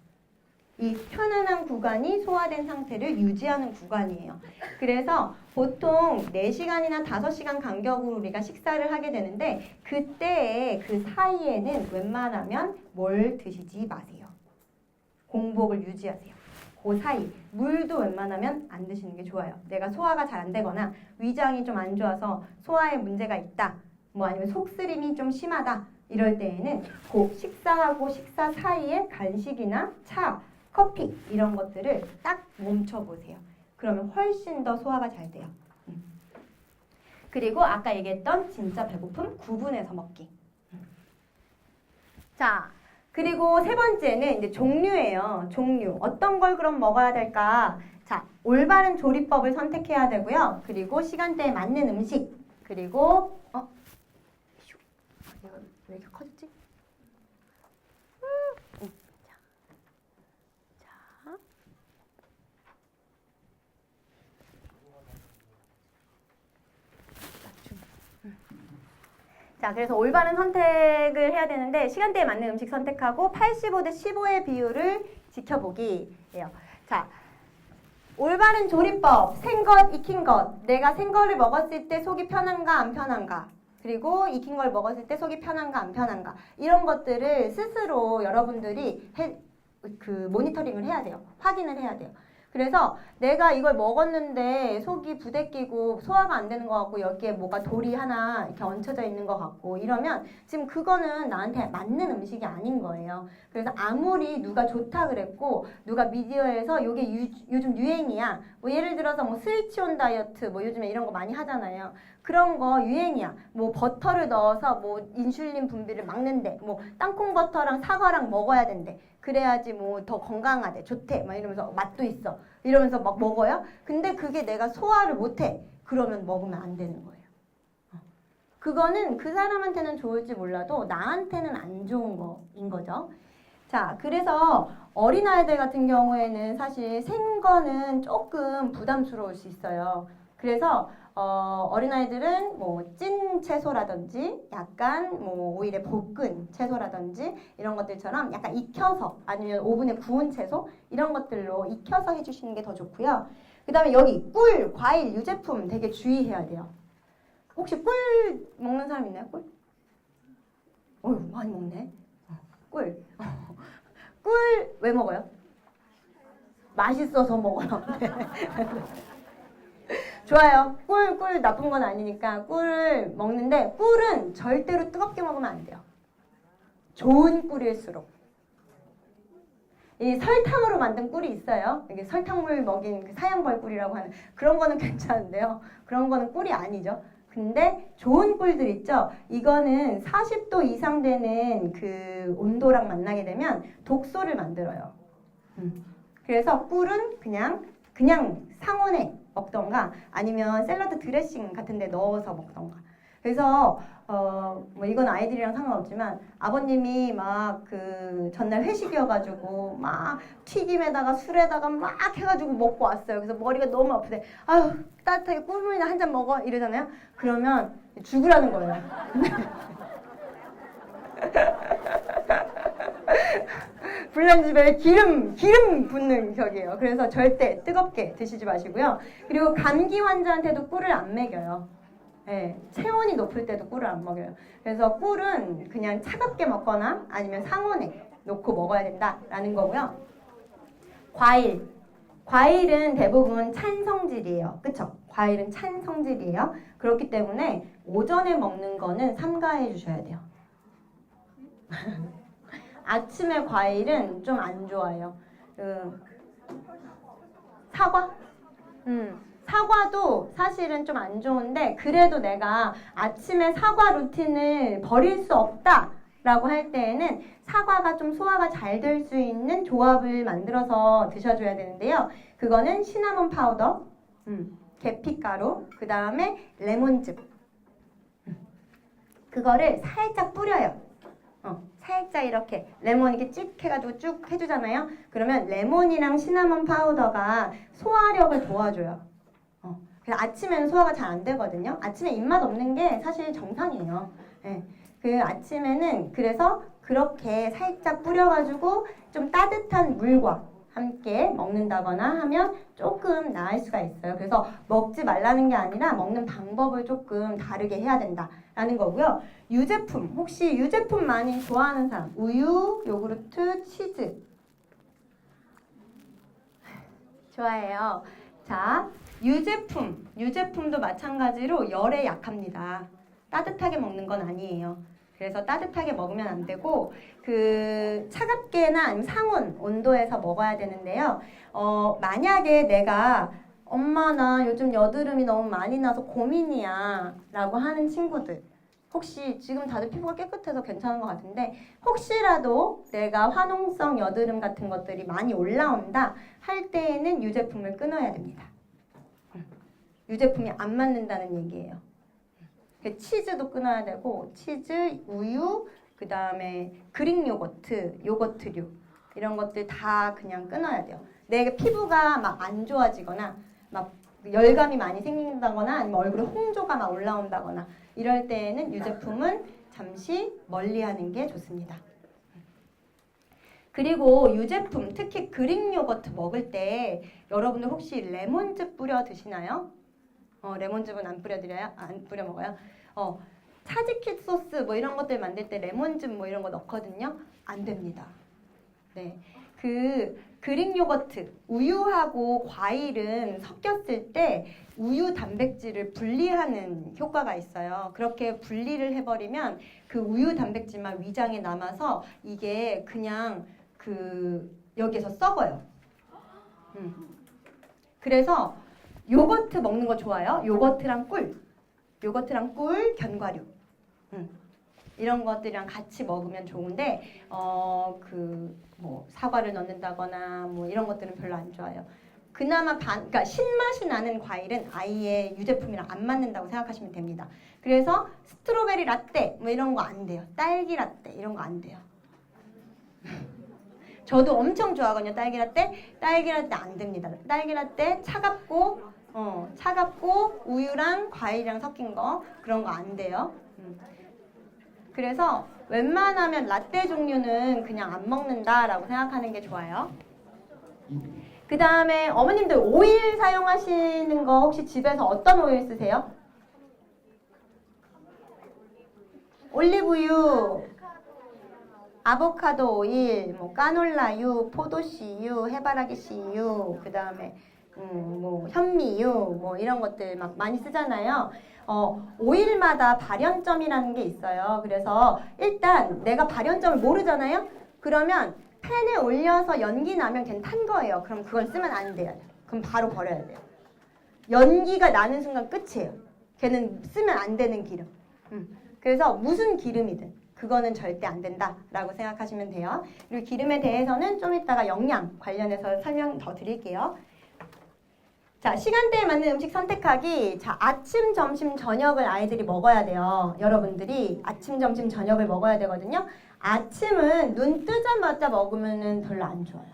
이 편안한 구간이 소화된 상태를 유지하는 구간이에요. 그래서 보통 4시간이나 5시간 간격으로 우리가 식사를 하게 되는데 그때의 그 사이에는 웬만하면 뭘 드시지 마세요. 공복을 유지하세요. 그 사이 물도 웬만하면 안 드시는 게 좋아요. 내가 소화가 잘 안 되거나 위장이 좀 안 좋아서 소화에 문제가 있다. 아니면 속쓰림이 좀 심하다. 이럴 때에는 그 식사하고 식사 사이에 간식이나 차, 커피 이런 것들을 딱 멈춰보세요. 그러면 훨씬 더 소화가 잘 돼요. 그리고 아까 얘기했던 진짜 배고픔 구분해서 먹기. 자, 그리고 세 번째는 이제 종류예요. 종류. 어떤 걸 그럼 먹어야 될까? 자, 올바른 조리법을 선택해야 되고요. 그리고 시간대에 맞는 음식. 그리고 왜 이렇게 커졌지? 자, 그래서 올바른 선택을 해야 되는데 시간대에 맞는 음식 선택하고 85대 15의 비율을 지켜보기예요. 자, 올바른 조리법, 생것, 익힌 것. 내가 생거를 먹었을 때 속이 편한가 안 편한가. 그리고 익힌 걸 먹었을 때 속이 편한가 안 편한가. 이런 것들을 스스로 여러분들이 모니터링을 해야 돼요. 확인을 해야 돼요. 그래서 내가 이걸 먹었는데 속이 부대끼고 소화가 안 되는 것 같고 여기에 뭐가 돌이 하나 이렇게 얹혀져 있는 것 같고 이러면 지금 그거는 나한테 맞는 음식이 아닌 거예요. 그래서 아무리 누가 좋다 그랬고 누가 미디어에서 이게 요즘 유행이야. 뭐 예를 들어서 뭐 스위치온 다이어트 뭐 요즘에 이런 거 많이 하잖아요. 그런 거 유행이야. 뭐 버터를 넣어서 뭐 인슐린 분비를 막는데 뭐 땅콩 버터랑 사과랑 먹어야 된대. 그래야지 뭐 더 건강하대, 좋대, 막 이러면서 맛도 있어. 이러면서 막 먹어요. 근데 그게 내가 소화를 못해. 그러면 먹으면 안 되는 거예요. 그거는 그 사람한테는 좋을지 몰라도 나한테는 안 좋은 거인 거죠. 자, 그래서 어린아이들 같은 경우에는 사실 생거는 조금 부담스러울 수 있어요. 그래서 어린아이들은 뭐 찐 채소라든지 약간 뭐 오일에 볶은 채소라든지 이런 것들처럼 약간 익혀서 아니면 오븐에 구운 채소 이런 것들로 익혀서 해주시는 게 더 좋고요. 그 다음에 여기 꿀, 과일, 유제품 되게 주의해야 돼요. 혹시 꿀 먹는 사람 있나요? 꿀? 어휴, 많이 먹네. 꿀. 꿀 왜 먹어요? 맛있어서 먹어요. 좋아요. 꿀 나쁜 건 아니니까 꿀을 먹는데 꿀은 절대로 뜨겁게 먹으면 안 돼요. 좋은 꿀일수록. 이 설탕으로 만든 꿀이 있어요. 이게 설탕물 먹인 그 사양벌 꿀이라고 하는 그런 거는 괜찮은데요. 그런 거는 꿀이 아니죠. 근데 좋은 꿀들 있죠. 이거는 40도 이상 되는 그 온도랑 만나게 되면 독소를 만들어요. 그래서 꿀은 그냥 상온에 먹던가 아니면 샐러드 드레싱 같은 데 넣어서 먹던가. 그래서 뭐 이건 아이들이랑 상관없지만 아버님이 막 그 전날 회식이어가지고 막 튀김에다가 술에다가 막 해가지고 먹고 왔어요. 그래서 머리가 너무 아프대. 아유 따뜻하게 꿀물이나 한 잔 먹어 이러잖아요. 그러면 죽으라는 거예요. 불량집에 기름 붓는 격이에요. 그래서 절대 뜨겁게 드시지 마시고요. 그리고 감기 환자한테도 꿀을 안 먹여요. 네, 체온이 높을 때도 꿀을 안 먹여요. 그래서 꿀은 그냥 차갑게 먹거나 아니면 상온에 놓고 먹어야 된다라는 거고요. 과일은 대부분 찬 성질이에요. 그쵸? 과일은 찬 성질이에요. 그렇기 때문에 오전에 먹는 거는 삼가해 주셔야 돼요. 아침에 과일은 좀 안 좋아요. 사과? 사과도 사실은 좀 안 좋은데 그래도 내가 아침에 사과 루틴을 버릴 수 없다라고 할 때에는 사과가 좀 소화가 잘 될 수 있는 조합을 만들어서 드셔줘야 되는데요. 그거는 시나몬 파우더, 계피가루, 그 다음에 레몬즙. 그거를 살짝 뿌려요. 살짝 이렇게 레몬 이렇게 쭉 해가지고 쭉 해주잖아요. 그러면 레몬이랑 시나몬 파우더가 소화력을 도와줘요. 그래서 아침에는 소화가 잘 안 되거든요. 아침에 입맛 없는 게 사실 정상이에요. 네. 그 아침에는 그래서 그렇게 살짝 뿌려가지고 좀 따뜻한 물과 함께 먹는다거나 하면 조금 나을 수가 있어요. 그래서 먹지 말라는 게 아니라 먹는 방법을 조금 다르게 해야 된다라는 거고요. 유제품, 혹시 유제품 많이 좋아하는 사람? 우유, 요구르트, 치즈. 좋아해요. 자, 유제품도 마찬가지로 열에 약합니다. 따뜻하게 먹는 건 아니에요. 그래서 따뜻하게 먹으면 안 되고 그 차갑게나 아니면 상온 온도에서 먹어야 되는데요. 만약에 내가 엄마 나 요즘 여드름이 너무 많이 나서 고민이야 라고 하는 친구들 혹시 지금 다들 피부가 깨끗해서 괜찮은 것 같은데 혹시라도 내가 화농성 여드름 같은 것들이 많이 올라온다 할 때에는 유제품을 끊어야 됩니다. 유제품이 안 맞는다는 얘기예요. 치즈도 끊어야 되고 치즈, 우유, 그 다음에 그릭 요거트, 요거트류 이런 것들 다 그냥 끊어야 돼요. 내 피부가 막 안 좋아지거나 막 열감이 많이 생긴다거나 아니면 얼굴에 홍조가 막 올라온다거나 이럴 때에는 유제품은 잠시 멀리하는 게 좋습니다. 그리고 유제품, 특히 그릭 요거트 먹을 때 여러분들 혹시 레몬즙 뿌려 드시나요? 레몬즙은 안 뿌려 드려요? 안 뿌려 먹어요? 차지킷 소스 뭐 이런 것들 만들 때 레몬즙 뭐 이런 거 넣거든요. 안 됩니다. 네. 그 그릭 요거트, 우유하고 과일은 섞였을 때 우유 단백질을 분리하는 효과가 있어요. 그렇게 분리를 해버리면 그 우유 단백질만 위장에 남아서 이게 그냥 여기에서 썩어요. 그래서 요거트 먹는 거 좋아요. 요거트랑 꿀, 견과류. 이런 것들이랑 같이 먹으면 좋은데 뭐 사과를 넣는다거나 뭐 이런 것들은 별로 안 좋아요. 그나마 그러니까 신맛이 나는 과일은 아예 유제품이랑 안 맞는다고 생각하시면 됩니다. 그래서 스트로베리 라떼 뭐 이런 거 안 돼요. 딸기 라떼 이런 거 안 돼요. 저도 엄청 좋아하거든요. 딸기 라떼 안 됩니다. 딸기 라떼 차갑고 우유랑 과일이랑 섞인 거 그런 거 안 돼요. 그래서 웬만하면 라떼 종류는 그냥 안 먹는다라고 생각하는 게 좋아요. 그 다음에 어머님들 오일 사용하시는 거 혹시 집에서 어떤 오일 쓰세요? 올리브유, 아보카도 오일, 뭐 까놀라유, 포도씨유, 해바라기씨유, 그 다음에 뭐 현미유, 뭐 이런 것들 막 많이 쓰잖아요. 오일마다 발연점이라는 게 있어요. 그래서 일단 내가 발연점을 모르잖아요. 그러면 팬에 올려서 연기 나면 걔는 탄 거예요. 그럼 그건 쓰면 안 돼요. 그럼 바로 버려야 돼요. 연기가 나는 순간 끝이에요. 걔는 쓰면 안 되는 기름. 그래서 무슨 기름이든 그거는 절대 안 된다라고 생각하시면 돼요. 그리고 기름에 대해서는 좀 이따가 영양 관련해서 설명 더 드릴게요. 자, 시간대에 맞는 음식 선택하기. 자, 아침, 점심, 저녁을 아이들이 먹어야 돼요. 여러분들이 아침, 점심, 저녁을 먹어야 되거든요. 아침은 눈 뜨자마자 먹으면 별로 안 좋아요.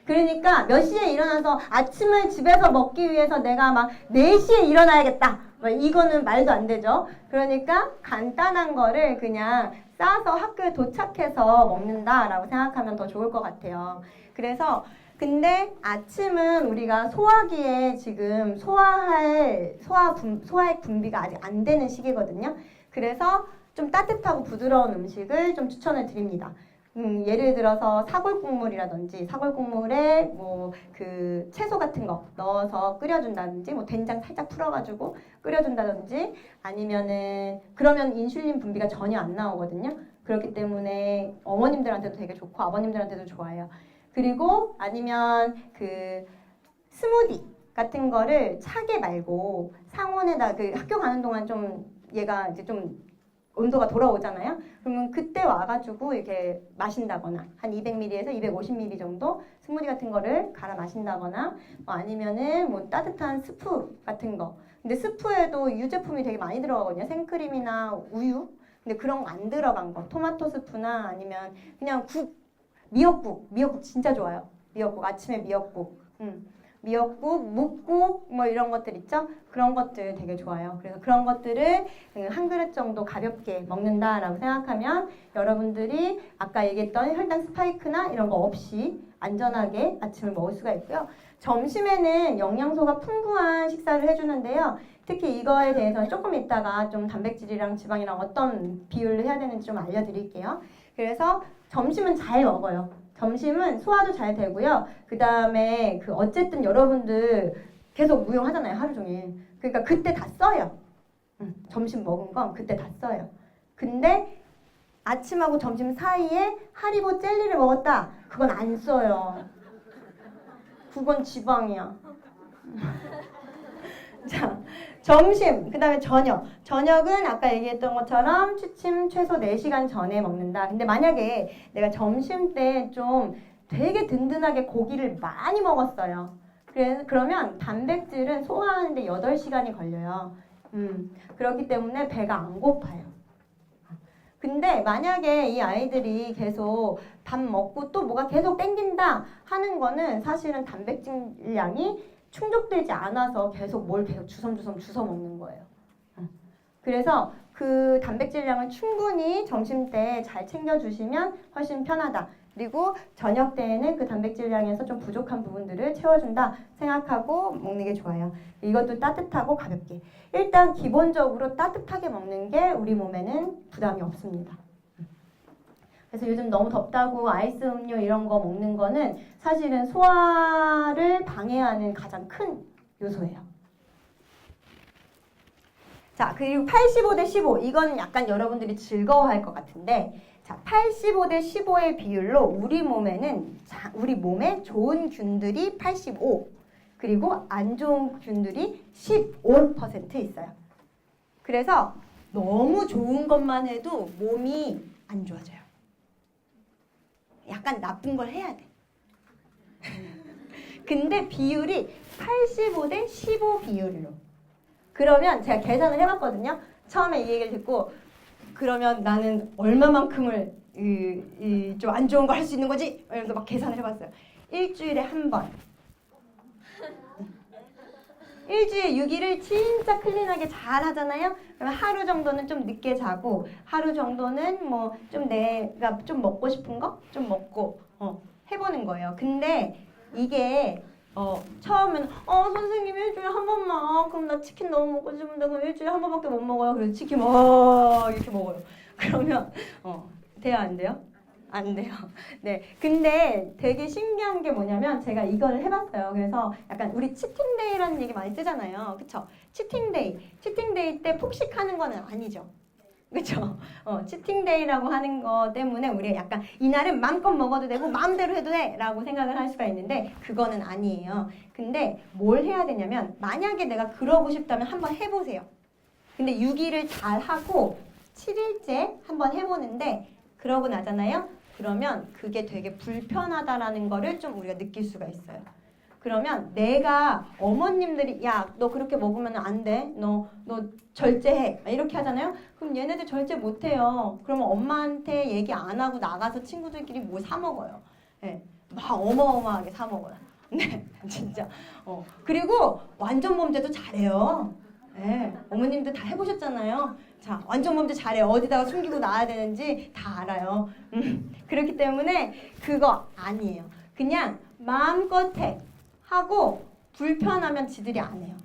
그러니까 몇 시에 일어나서 아침을 집에서 먹기 위해서 내가 막 4시에 일어나야겠다. 이거는 말도 안 되죠. 그러니까 간단한 거를 그냥 싸서 학교에 도착해서 먹는다라고 생각하면 더 좋을 것 같아요. 그래서 근데 아침은 우리가 소화기에 지금 소화의 분비가 아직 안 되는 시기거든요. 그래서 좀 따뜻하고 부드러운 음식을 좀 추천을 드립니다. 예를 들어서 사골국물이라든지 사골국물에 뭐 그 채소 같은 거 넣어서 끓여준다든지 뭐 된장 살짝 풀어가지고 끓여준다든지 아니면은 그러면 인슐린 분비가 전혀 안 나오거든요. 그렇기 때문에 어머님들한테도 되게 좋고 아버님들한테도 좋아요. 그리고 아니면 그 스무디 같은 거를 차게 말고 상온에다 그 학교 가는 동안 좀 얘가 이제 좀 온도가 돌아오잖아요. 그러면 그때 와가지고 이렇게 마신다거나 한 200ml에서 250ml 정도 스무디 같은 거를 갈아 마신다거나 뭐 아니면은 뭐 따뜻한 스프 같은 거. 근데 스프에도 유제품이 되게 많이 들어가거든요. 생크림이나 우유. 근데 그런 거 안 들어간 거. 토마토 스프나 아니면 그냥 미역국 진짜 좋아요. 미역국 아침에 미역국. 미역국, 묵국 뭐 이런 것들 있죠? 그런 것들 되게 좋아요. 그래서 그런 것들을 한 그릇 정도 가볍게 먹는다라고 생각하면 여러분들이 아까 얘기했던 혈당 스파이크나 이런 거 없이 안전하게 아침을 먹을 수가 있고요. 점심에는 영양소가 풍부한 식사를 해주는데요. 특히 이거에 대해서는 조금 이따가 좀 단백질이랑 지방이랑 어떤 비율을 해야 되는지 좀 알려드릴게요. 그래서 점심은 잘 먹어요. 점심은 소화도 잘 되고요. 그 다음에 어쨌든 여러분들 계속 무용하잖아요. 하루 종일. 그러니까 그때 다 써요. 점심 먹은 건 그때 다 써요. 근데 아침하고 점심 사이에 하리보 젤리를 먹었다. 그건 안 써요. 그건 지방이야. 자, 점심, 그 다음에 저녁. 저녁은 아까 얘기했던 것처럼 취침 최소 4시간 전에 먹는다. 근데 만약에 내가 점심 때 좀 되게 든든하게 고기를 많이 먹었어요. 그러면 단백질은 소화하는데 8시간이 걸려요. 그렇기 때문에 배가 안 고파요. 근데 만약에 이 아이들이 계속 밥 먹고 또 뭐가 계속 땡긴다 하는 거는 사실은 단백질량이 충족되지 않아서 계속 뭘 계속 주섬주섬 주워 먹는 거예요. 그래서 그 단백질량을 충분히 점심때 잘 챙겨주시면 훨씬 편하다. 그리고 저녁 때에는 그 단백질량에서 좀 부족한 부분들을 채워준다 생각하고 먹는 게 좋아요. 이것도 따뜻하고 가볍게. 일단 기본적으로 따뜻하게 먹는 게 우리 몸에는 부담이 없습니다. 그래서 요즘 너무 덥다고 아이스 음료 이런 거 먹는 거는 사실은 소화를 방해하는 가장 큰 요소예요. 자, 그리고 85대 15. 이건 약간 여러분들이 즐거워할 것 같은데, 자, 85대 15의 비율로 우리 몸에 좋은 균들이 85, 그리고 안 좋은 균들이 15% 있어요. 그래서 너무 좋은 것만 해도 몸이 안 좋아져요. 약간 나쁜 걸 해야 돼. 근데 비율이 85대 15 비율로. 그러면 제가 계산을 해봤거든요. 처음에 이 얘기를 듣고 그러면 나는 얼마만큼을 좀 안 좋은 거 할 수 있는 거지? 이러면서 막 계산을 해봤어요. 일주일에 한 번. 일주일에 6일을 진짜 클린하게 잘 하잖아요. 그러면 하루 정도는 좀 늦게 자고 하루 정도는 뭐 좀 내가 좀 먹고 싶은 거 좀 먹고 해보는 거예요. 근데 이게 처음에는 선생님 일주일에 한 번만 그럼 나 치킨 너무 먹고 싶은데 그럼 일주일에 한 번밖에 못 먹어요. 그래서 치킨 이렇게 먹어요. 그러면 돼요 안 돼요? 안 돼요. 네. 근데 되게 신기한 게 뭐냐면 제가 이걸 해봤어요. 그래서 약간 우리 치팅데이라는 얘기 많이 쓰잖아요. 그쵸? 치팅데이. 치팅데이 때 폭식하는 거는 아니죠. 그쵸? 치팅데이라고 하는 거 때문에 우리가 약간 이날은 마음껏 먹어도 되고 마음대로 해도 돼 라고 생각을 할 수가 있는데 그거는 아니에요. 근데 뭘 해야 되냐면 만약에 내가 그러고 싶다면 한번 해보세요. 근데 6일을 잘 하고 7일째 한번 해보는데 그러고 나잖아요. 그러면 그게 되게 불편하다라는 거를 좀 우리가 느낄 수가 있어요. 그러면 내가 어머님들이 야, 너 그렇게 먹으면 안 돼. 너 절제해. 이렇게 하잖아요. 그럼 얘네들 절제 못 해요. 그러면 엄마한테 얘기 안 하고 나가서 친구들끼리 뭐 사 먹어요. 네, 막 어마어마하게 사 먹어요. 네, 진짜. 그리고 완전 범죄도 잘해요. 네, 어머님들 다 해보셨잖아요. 자, 완전 범죄 잘해요. 어디다가 숨기고 나와야 되는지 다 알아요. 그렇기 때문에 그거 아니에요. 그냥 마음껏 해. 하고 불편하면 지들이 안 해요.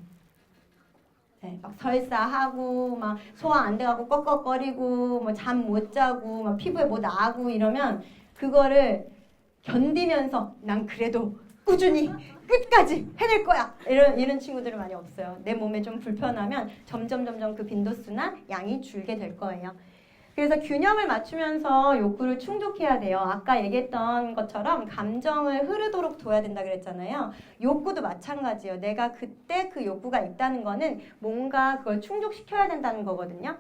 네, 막 설사하고 막 소화 안 돼가고 꺽꺽거리고 뭐 잠 못 자고 막 피부에 뭐 나고 이러면 그거를 견디면서 난 그래도 꾸준히 끝까지 해낼 거야 이런 친구들은 많이 없어요. 내 몸에 좀 불편하면 점점 그 빈도수나 양이 줄게 될 거예요. 그래서 균형을 맞추면서 욕구를 충족해야 돼요. 아까 얘기했던 것처럼 감정을 흐르도록 둬야 된다 그랬잖아요. 욕구도 마찬가지예요. 내가 그때 그 욕구가 있다는 거는 뭔가 그걸 충족시켜야 된다는 거거든요.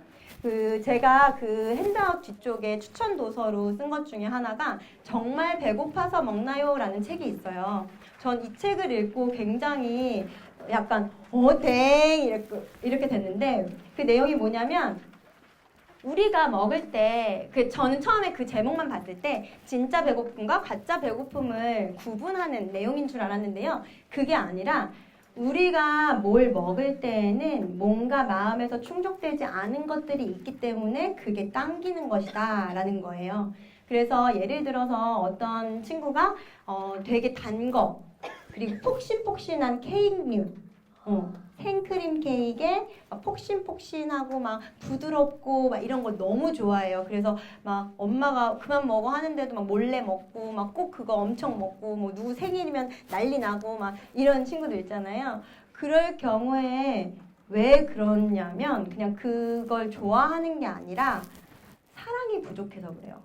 제가 그 핸드아웃 뒤쪽에 추천 도서로 쓴 것 중에 하나가 정말 배고파서 먹나요? 라는 책이 있어요. 전 이 책을 읽고 굉장히 약간 땡 이렇게 됐는데 그 내용이 뭐냐면 우리가 먹을 때 저는 처음에 그 제목만 봤을 때 진짜 배고픔과 가짜 배고픔을 구분하는 내용인 줄 알았는데요. 그게 아니라 우리가 뭘 먹을 때에는 뭔가 마음에서 충족되지 않은 것들이 있기 때문에 그게 당기는 것이다 라는 거예요. 그래서 예를 들어서 어떤 친구가 되게 단 거 그리고 폭신폭신한 케이크류 생크림 케이크에 막 폭신폭신하고 막 부드럽고 막 이런 거 너무 좋아해요. 그래서 막 엄마가 그만 먹어 하는데도 막 몰래 먹고 막 꼭 그거 엄청 먹고 뭐 누구 생일이면 난리 나고 막 이런 친구들 있잖아요. 그럴 경우에 왜 그러냐면 그냥 그걸 좋아하는 게 아니라 사랑이 부족해서 그래요.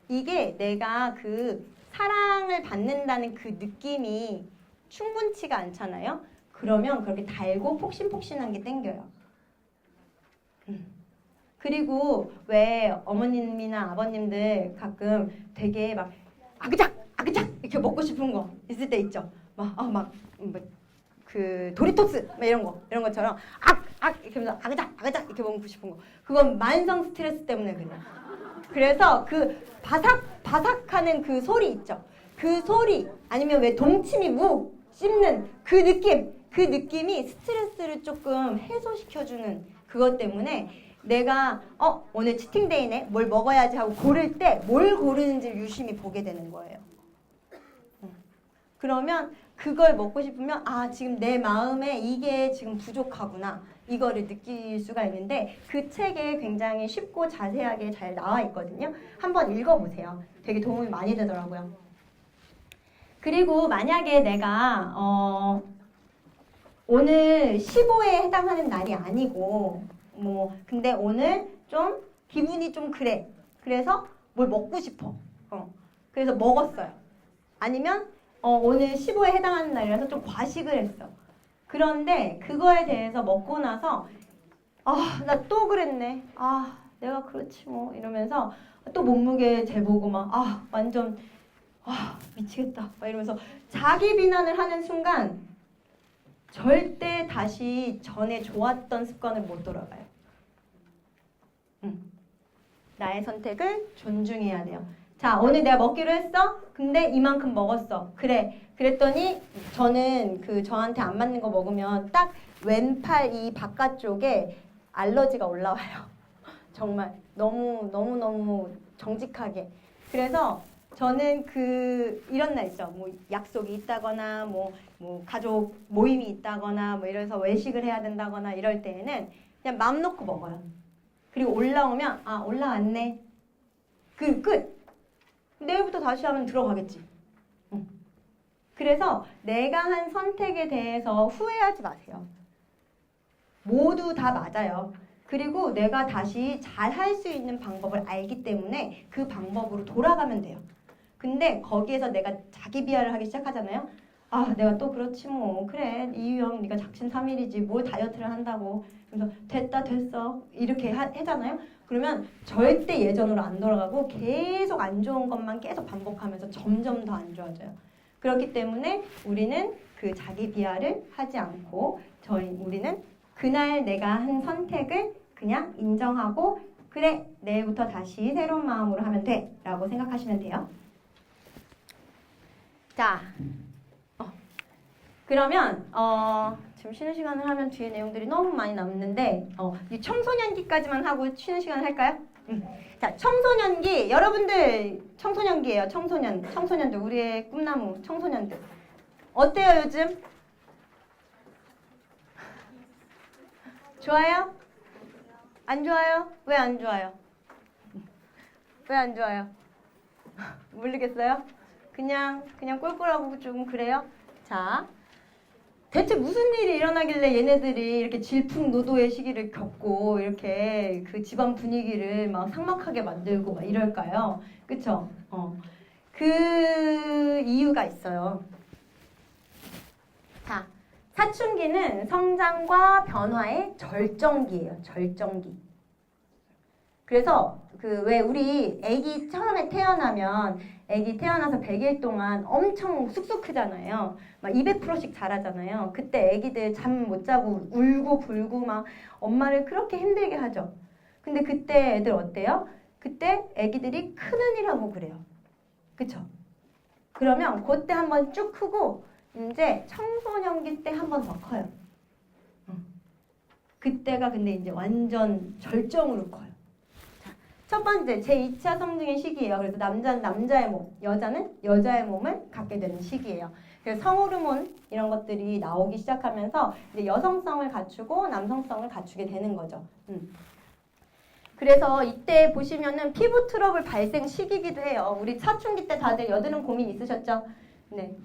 이게 내가 그 사랑을 받는다는 그 느낌이 충분치가 않잖아요. 그러면 그렇게 달고 폭신폭신한 게 땡겨요. 그리고 왜 어머님이나 아버님들 가끔 되게 막 아그작 이렇게 먹고 싶은 거 있을 때 있죠. 뭐 그 도리토스 막 이런 것처럼 이렇게 하면서 아그작 이렇게 먹고 싶은 거. 그건 만성 스트레스 때문에 그래. 그래서 그 바삭하는 그 소리 있죠. 그 소리 아니면 왜 동치미 무 씹는 그 느낌이 스트레스를 조금 해소시켜주는 그것 때문에 내가 오늘 치팅데이네 뭘 먹어야지 하고 고를 때 뭘 고르는지를 유심히 보게 되는 거예요. 그러면 그걸 먹고 싶으면 지금 내 마음에 이게 지금 부족하구나 이거를 느낄 수가 있는데 그 책에 굉장히 쉽고 자세하게 잘 나와 있거든요. 한번 읽어보세요. 되게 도움이 많이 되더라고요. 그리고 만약에 내가 오늘 15에 해당하는 날이 아니고 근데 오늘 좀 기분이 좀 그래. 그래서 뭘 먹고 싶어. 그래서 먹었어요. 아니면 오늘 15에 해당하는 날이라서 좀 과식을 했어. 그런데 그거에 대해서 먹고 나서 나 또 그랬네. 내가 그렇지 뭐 이러면서 또 몸무게 재보고 막 완전 미치겠다 막 이러면서 자기 비난을 하는 순간 절대 다시 전에 좋았던 습관을 못 돌아가요. 나의 선택을 존중해야 돼요. 자, 오늘 내가 먹기로 했어? 근데 이만큼 먹었어. 그래. 그랬더니 저는 저한테 안 맞는 거 먹으면 딱 왼팔 이 바깥쪽에 알러지가 올라와요. 정말 너무 정직하게. 그래서 저는 이런 날 있죠. 약속이 있다거나 뭐 가족 모임이 있다거나 이래서 외식을 해야 된다거나 이럴 때에는 그냥 마음 놓고 먹어요. 그리고 올라오면 올라왔네. 끝. 내일부터 다시 하면 들어가겠지. 그래서 내가 한 선택에 대해서 후회하지 마세요. 모두 다 맞아요. 그리고 내가 다시 잘 할 수 있는 방법을 알기 때문에 그 방법으로 돌아가면 돼요. 근데 거기에서 내가 자기 비하를 하기 시작하잖아요. 내가 또 그렇지 뭐. 그래, 이유영 네가 작심삼일이지 뭘 다이어트를 한다고. 그래서 됐어 이렇게 하잖아요. 그러면 절대 예전으로 안 돌아가고 계속 안 좋은 것만 계속 반복하면서 점점 더 안 좋아져요. 그렇기 때문에 우리는 그 자기 비하를 하지 않고 우리는 그날 내가 한 선택을 그냥 인정하고 그래, 내일부터 다시 새로운 마음으로 하면 돼 라고 생각하시면 돼요. 자, 그러면 지금 쉬는 시간을 하면 뒤에 내용들이 너무 많이 남는데 이 청소년기까지만 하고 쉬는 시간 할까요? 자, 청소년기 여러분들 청소년기예요. 청소년들 우리의 꿈나무 청소년들 어때요 요즘? 좋아요? 안 좋아요? 왜 안 좋아요? 왜 안 좋아요? 모르겠어요? 그냥 꼴꼴하고 좀 그래요? 자, 대체 무슨 일이 일어나길래 얘네들이 이렇게 질풍노도의 시기를 겪고 이렇게 그 집안 분위기를 막 삭막하게 만들고 막 이럴까요? 그쵸? 그 이유가 있어요. 자, 사춘기는 성장과 변화의 절정기예요. 절정기. 그래서 왜 우리 아기 처음에 태어나면 아기 태어나서 100일 동안 엄청 쑥쑥 크잖아요. 막 200%씩 자라잖아요. 그때 아기들 잠 못 자고 울고 불고 막 엄마를 그렇게 힘들게 하죠. 근데 그때 애들 어때요? 그때 아기들이 크는이라고 그래요. 그쵸? 그러면 그때 한번 쭉 크고 이제 청소년기 때 한 번 더 커요. 그때가 근데 이제 완전 절정으로 커요. 첫 번째, 제2차 성징의 시기예요. 그래서 남자는 남자의 몸, 여자는 여자의 몸을 갖게 되는 시기예요. 그래서 성호르몬 이런 것들이 나오기 시작하면서 이제 여성성을 갖추고 남성성을 갖추게 되는 거죠. 그래서 이때 보시면은 피부 트러블 발생 시기이기도 해요. 우리 사춘기 때 다들 여드름 고민 있으셨죠? 네.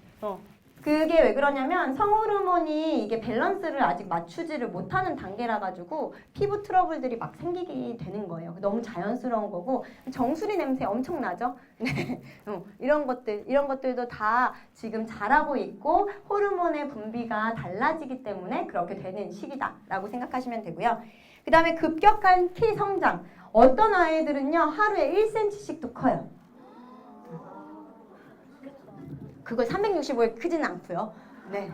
그게 왜 그러냐면 성호르몬이 이게 밸런스를 아직 맞추지를 못하는 단계라 가지고 피부 트러블들이 막 생기게 되는 거예요. 너무 자연스러운 거고 정수리 냄새 엄청 나죠? 네. 이런 것들도 다 지금 자라고 있고 호르몬의 분비가 달라지기 때문에 그렇게 되는 시기다라고 생각하시면 되고요. 그 다음에 급격한 키 성장. 어떤 아이들은요 하루에 1cm씩도 커요. 그걸 365일 크지는 않고요. 네.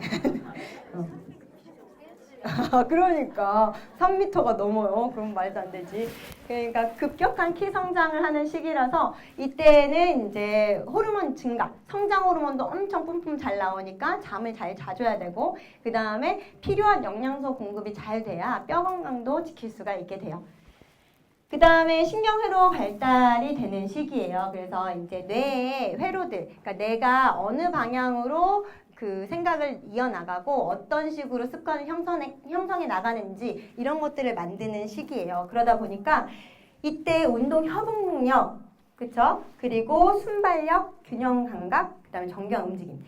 그러니까 3m가 넘어요. 그럼 말도 안 되지. 그러니까 급격한 키 성장을 하는 시기라서 이때는 이제 호르몬 증가, 성장 호르몬도 엄청 뿜뿜 잘 나오니까 잠을 잘 자줘야 되고 그 다음에 필요한 영양소 공급이 잘 돼야 뼈 건강도 지킬 수가 있게 돼요. 그 다음에 신경회로 발달이 되는 시기예요. 그래서 이제 뇌의 회로들, 그러니까 내가 어느 방향으로 그 생각을 이어나가고 어떤 식으로 습관을 형성해 나가는지 이런 것들을 만드는 시기예요. 그러다 보니까 이때 운동 협응 능력, 그쵸? 그리고 순발력, 균형 감각, 그 다음에 정교한 움직임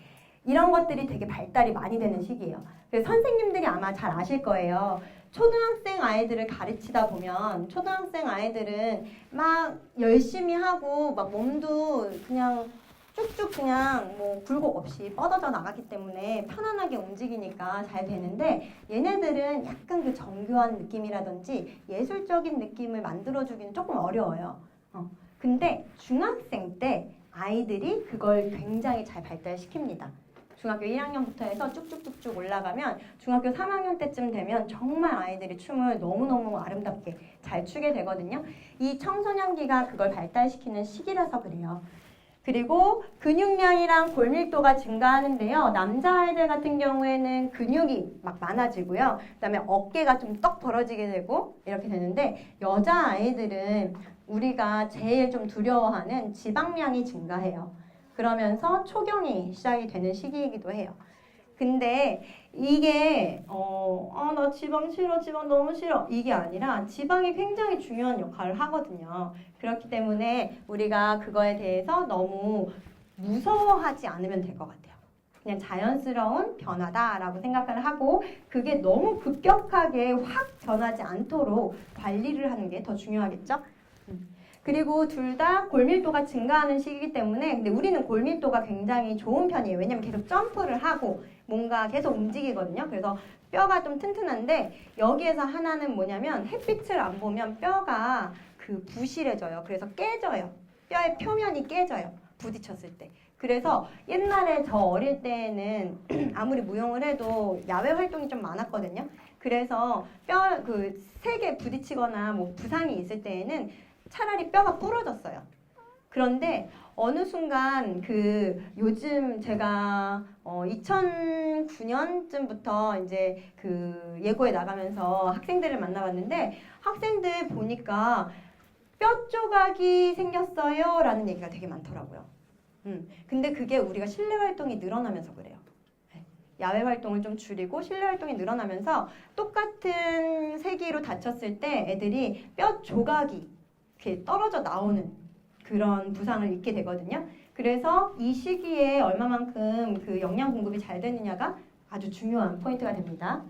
이런 것들이 되게 발달이 많이 되는 시기예요. 그래서 선생님들이 아마 잘 아실 거예요. 초등학생 아이들을 가르치다 보면 초등학생 아이들은 막 열심히 하고 막 몸도 그냥 쭉쭉 그냥 뭐 굴곡 없이 뻗어져 나갔기 때문에 편안하게 움직이니까 잘 되는데 얘네들은 약간 그 정교한 느낌이라든지 예술적인 느낌을 만들어주기는 조금 어려워요. 근데 중학생 때 아이들이 그걸 굉장히 잘 발달시킵니다. 중학교 1학년부터 해서 쭉쭉쭉쭉 올라가면 중학교 3학년 때쯤 되면 정말 아이들이 춤을 너무너무 아름답게 잘 추게 되거든요. 이 청소년기가 그걸 발달시키는 시기라서 그래요. 그리고 근육량이랑 골밀도가 증가하는데요. 남자아이들 같은 경우에는 근육이 막 많아지고요. 그 다음에 어깨가 좀 떡 벌어지게 되고 이렇게 되는데 여자아이들은 우리가 제일 좀 두려워하는 지방량이 증가해요. 그러면서 초경이 시작이 되는 시기이기도 해요. 근데 이게 나 지방 싫어, 지방 너무 싫어 이게 아니라 지방이 굉장히 중요한 역할을 하거든요. 그렇기 때문에 우리가 그거에 대해서 너무 무서워하지 않으면 될 것 같아요. 그냥 자연스러운 변화다라고 생각을 하고 그게 너무 급격하게 확 변하지 않도록 관리를 하는 게 더 중요하겠죠? 그리고 둘 다 골밀도가 증가하는 시기이기 때문에 근데 우리는 골밀도가 굉장히 좋은 편이에요. 왜냐면 계속 점프를 하고 뭔가 계속 움직이거든요. 그래서 뼈가 좀 튼튼한데 여기에서 하나는 뭐냐면 햇빛을 안 보면 뼈가 그 부실해져요. 그래서 깨져요. 뼈의 표면이 깨져요. 부딪혔을 때. 그래서 옛날에 저 어릴 때는 아무리 무용을 해도 야외 활동이 좀 많았거든요. 그래서 뼈 그 세게 부딪히거나 뭐 부상이 있을 때에는 차라리 뼈가 부러졌어요. 그런데 어느 순간 그 요즘 제가 2009년쯤부터 이제 그 예고에 나가면서 학생들을 만나봤는데 학생들 보니까 뼈 조각이 생겼어요 라는 얘기가 되게 많더라고요. 근데 그게 우리가 실내 활동이 늘어나면서 그래요. 야외 활동을 좀 줄이고 실내 활동이 늘어나면서 똑같은 세기로 다쳤을 때 애들이 뼈 조각이 이렇게 떨어져 나오는 그런 부상을 입게 되거든요. 그래서 이 시기에 얼마만큼 그 영양 공급이 잘 되느냐가 아주 중요한 포인트가 됩니다.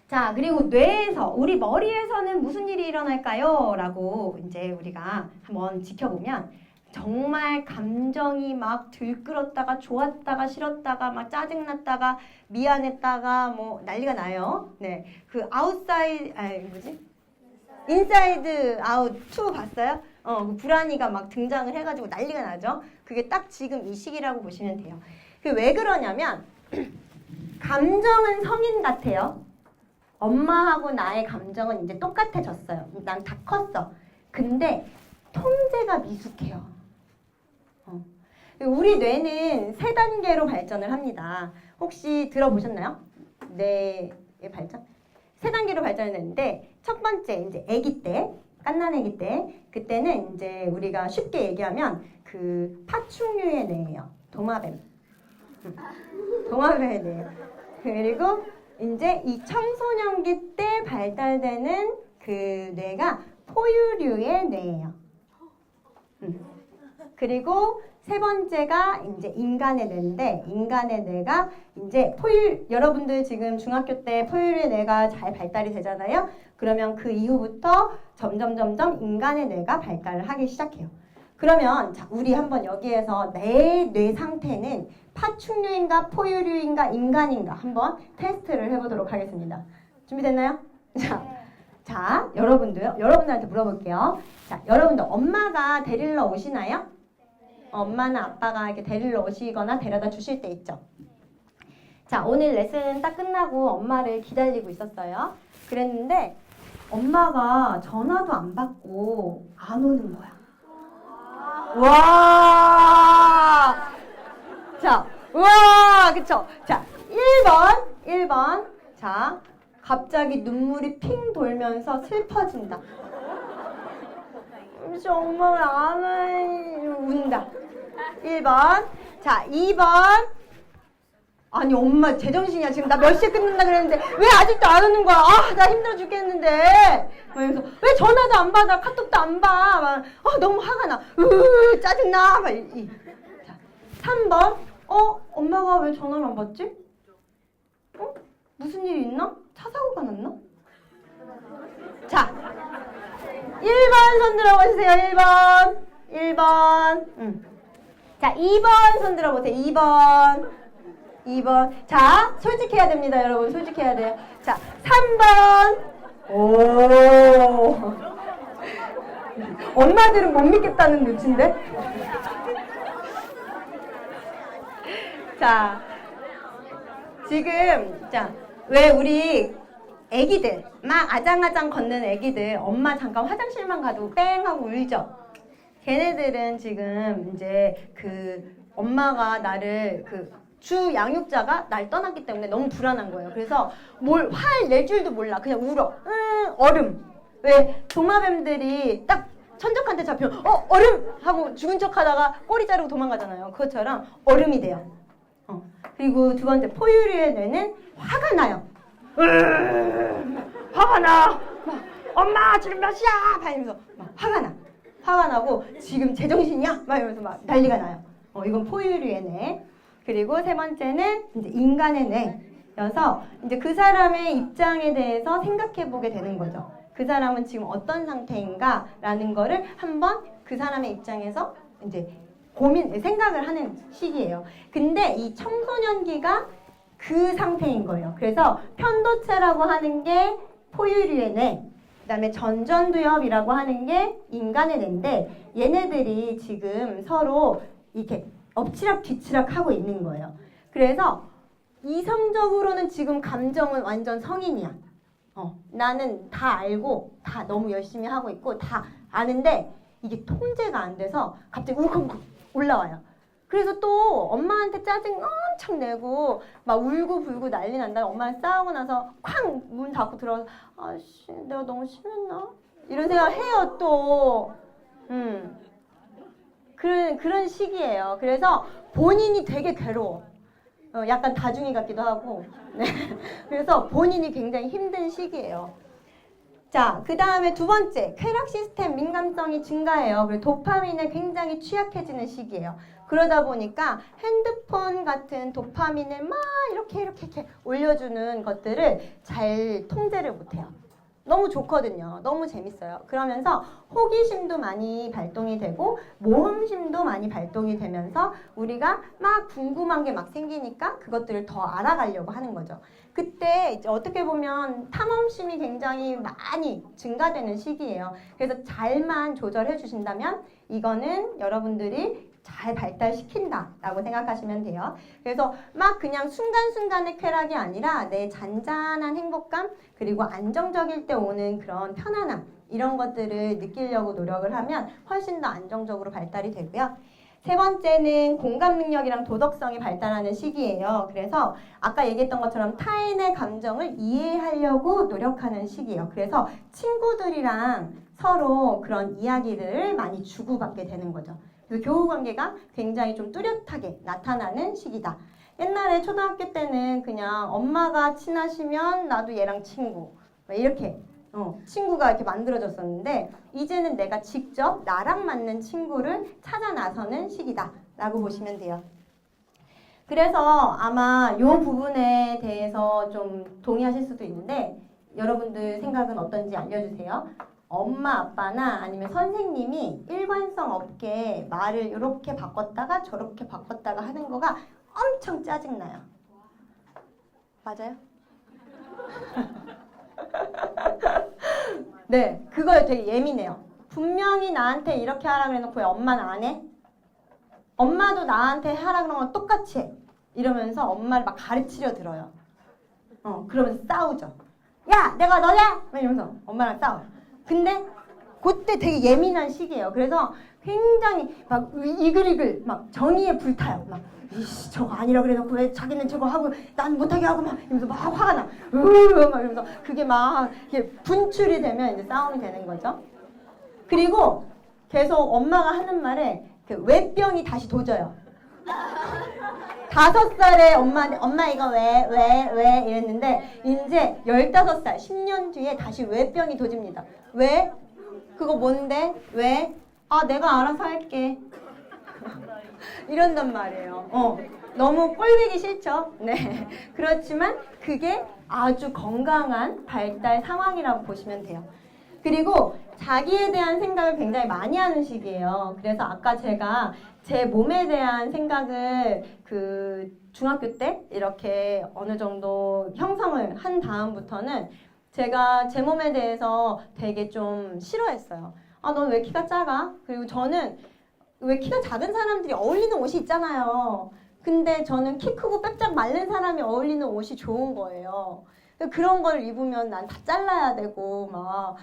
자, 그리고 뇌에서 우리 머리에서는 무슨 일이 일어날까요? 라고 이제 우리가 한번 지켜보면 정말 감정이 막 들끓었다가 좋았다가 싫었다가 막 짜증났다가 미안했다가 뭐 난리가 나요. 네, 그 아웃사이드 인사이드 아웃 2 봤어요? 그 불안이가 막 등장을 해가지고 난리가 나죠. 그게 딱 지금 이 시기라고 보시면 돼요. 그게 왜 그러냐면 감정은 성인 같아요. 엄마하고 나의 감정은 이제 똑같아졌어요. 난 다 컸어. 근데 통제가 미숙해요. 우리 뇌는 3단계로 발전을 합니다. 혹시 들어보셨나요? 뇌의 발전? 3단계로 발전이 되는데 첫 번째 이제 아기 때, 갓난아기 때 그때는 이제 우리가 쉽게 얘기하면 그 파충류의 뇌예요. 도마뱀. 도마뱀의 뇌예요. 그리고 이제 이 청소년기 때 발달되는 그 뇌가 포유류의 뇌예요. 그리고 세 번째가 이제 인간의 뇌인데 인간의 뇌가 이제 여러분들 지금 중학교 때 포유류의 뇌가 잘 발달이 되잖아요. 그러면 그 이후부터 점점 인간의 뇌가 발달을 하기 시작해요. 그러면 자, 우리 한번 여기에서 내 뇌 상태는 파충류인가 포유류인가 인간인가 한번 테스트를 해보도록 하겠습니다. 준비됐나요? 자, 여러분들한테 물어볼게요. 자, 여러분들 엄마가 데리러 오시나요? 엄마나 아빠가 이렇게 데리러 오시거나 데려다 주실 때 있죠. 자, 오늘 레슨 딱 끝나고 엄마를 기다리고 있었어요. 그랬는데 엄마가 전화도 안 받고 안 오는 거야. 와! 자, 와! 그쵸? 자, 1번. 자, 갑자기 눈물이 핑 돌면서 슬퍼진다. 엄마가 안 해. 운다. 1번. 자, 2번. 아니 엄마 제정신이야. 지금 나 몇 시에 끝난다 그랬는데 왜 아직도 안 오는 거야. 아, 나 힘들어 죽겠는데. 그래서 왜 전화도 안 받아. 카톡도 안 봐. 막, 너무 화가 나. 짜증나. 막 자, 3번. 엄마가 왜 전화를 안 받지? 무슨 일이 있나? 차 사고가 났나? 자, 1번 손 들어보세요. 1번. 자, 2번 손 들어보세요. 2번. 자, 솔직해야 됩니다, 여러분. 솔직해야 돼요. 자, 3번. 오. 엄마들은 못 믿겠다는 눈치인데? 자, 지금, 자, 왜 우리 애기들, 막 아장아장 걷는 애기들, 엄마 잠깐 화장실만 가도 뺑 하고 울죠? 걔네들은 지금 이제 엄마가 나를 주 양육자가 날 떠났기 때문에 너무 불안한 거예요. 그래서 뭘 화 낼 줄도 몰라. 그냥 울어. 얼음. 왜 도마뱀들이 딱 천적한테 잡히면 얼음! 하고 죽은 척 하다가 꼬리 자르고 도망가잖아요. 그것처럼 얼음이 돼요. 그리고 두 번째, 포유류의 뇌는 화가 나요. 화가 나. 막, 엄마 지금 몇 시야? 막 이러면서 막 화가 나고 지금 제정신이야? 막 이러면서 막 난리가 나요. 이건 포유류의 뇌. 그리고 세 번째는 이제 인간의 뇌여서 이제 그 사람의 입장에 대해서 생각해 보게 되는 거죠. 그 사람은 지금 어떤 상태인가라는 거를 한번 그 사람의 입장에서 이제 생각을 하는 시기예요. 근데 이 청소년기가 그 상태인 거예요. 그래서 편도체라고 하는 게 포유류의 뇌, 그 다음에 전전두엽이라고 하는 게 인간의 뇌인데 얘네들이 지금 서로 이렇게 엎치락 뒤치락 하고 있는 거예요. 그래서 이성적으로는 지금 감정은 완전 성인이야. 나는 다 알고 다 너무 열심히 하고 있고 다 아는데 이게 통제가 안 돼서 갑자기 울컥 올라와요. 그래서 또 엄마한테 짜증 엄청 내고 막 울고 불고 난리 난다. 엄마랑 싸우고 나서 쾅 문 닫고 들어와서 아씨 내가 너무 심했나? 이런 생각을 해요 또. 그런 시기예요. 그래서 본인이 되게 괴로워. 약간 다중이 같기도 하고. 네. 그래서 본인이 굉장히 힘든 시기예요. 자, 그 다음에 두 번째, 쾌락 시스템 민감성이 증가해요. 그리고 도파민에 굉장히 취약해지는 시기예요. 그러다 보니까 핸드폰 같은 도파민을 막 이렇게 올려주는 것들을 잘 통제를 못해요. 너무 좋거든요. 너무 재밌어요. 그러면서 호기심도 많이 발동이 되고 모험심도 많이 발동이 되면서 우리가 막 궁금한 게 막 생기니까 그것들을 더 알아가려고 하는 거죠. 그때 이제 어떻게 보면 탐험심이 굉장히 많이 증가되는 시기예요. 그래서 잘만 조절해 주신다면 이거는 여러분들이 잘 발달시킨다라고 생각하시면 돼요. 그래서 막 그냥 순간순간의 쾌락이 아니라 내 잔잔한 행복감 그리고 안정적일 때 오는 그런 편안함 이런 것들을 느끼려고 노력을 하면 훨씬 더 안정적으로 발달이 되고요. 세 번째는 공감 능력이랑 도덕성이 발달하는 시기예요. 그래서 아까 얘기했던 것처럼 타인의 감정을 이해하려고 노력하는 시기예요. 그래서 친구들이랑 서로 그런 이야기를 많이 주고받게 되는 거죠. 그래서 교우관계가 굉장히 좀 뚜렷하게 나타나는 시기다. 옛날에 초등학교 때는 그냥 엄마가 친하시면 나도 얘랑 친구 이렇게 친구가 이렇게 만들어졌었는데 이제는 내가 직접 나랑 맞는 친구를 찾아 나서는 시기다 라고 보시면 돼요. 그래서 아마 이 부분에 대해서 좀 동의하실 수도 있는데 여러분들 생각은 어떤지 알려주세요. 엄마 아빠나 아니면 선생님이 일관성 없게 말을 이렇게 바꿨다가 저렇게 바꿨다가 하는 거가 엄청 짜증나요. 맞아요? 네, 그거에 되게 예민해요. 분명히 나한테 이렇게 하라 그래놓고 왜 엄마는 안 해? 엄마도 나한테 하라 그런 건 똑같이 해. 이러면서 엄마를 막 가르치려 들어요. 그러면서 싸우죠. 야, 내가 너냐? 막 이러면서 엄마랑 싸워요. 근데 그때 되게 예민한 시기예요. 그래서 굉장히 막 이글이글 막 정의에 불타요. 막 이씨 저거 아니라 그래놓고 왜 자기는 저거 하고 난 못하게 하고 막 이러면서 막 화가 나. 막 이러면서 그게 막 이렇게 분출이 되면 이제 싸움이 되는 거죠. 그리고 계속 엄마가 하는 말에 그 외병이 다시 도져요. 5살에 엄마 이거 왜 이랬는데 이제 15살 10년 뒤에 다시 외병이 도집니다. 왜? 그거 뭔데? 왜? 아 내가 알아서 할게. 이런단 말이에요. 너무 꼴보기 싫죠? 네. 그렇지만 그게 아주 건강한 발달 상황이라고 보시면 돼요. 그리고 자기에 대한 생각을 굉장히 많이 하는 시기예요. 그래서 아까 제가 제 몸에 대한 생각을 그 중학교 때 이렇게 어느 정도 형성을 한 다음부터는 제가 제 몸에 대해서 되게 좀 싫어했어요. 아, 넌 왜 키가 작아? 그리고 저는 왜 키가 작은 사람들이 어울리는 옷이 있잖아요. 근데 저는 키 크고 빽짝 마른 사람이 어울리는 옷이 좋은 거예요. 그런 걸 입으면 난 다 잘라야 되고 막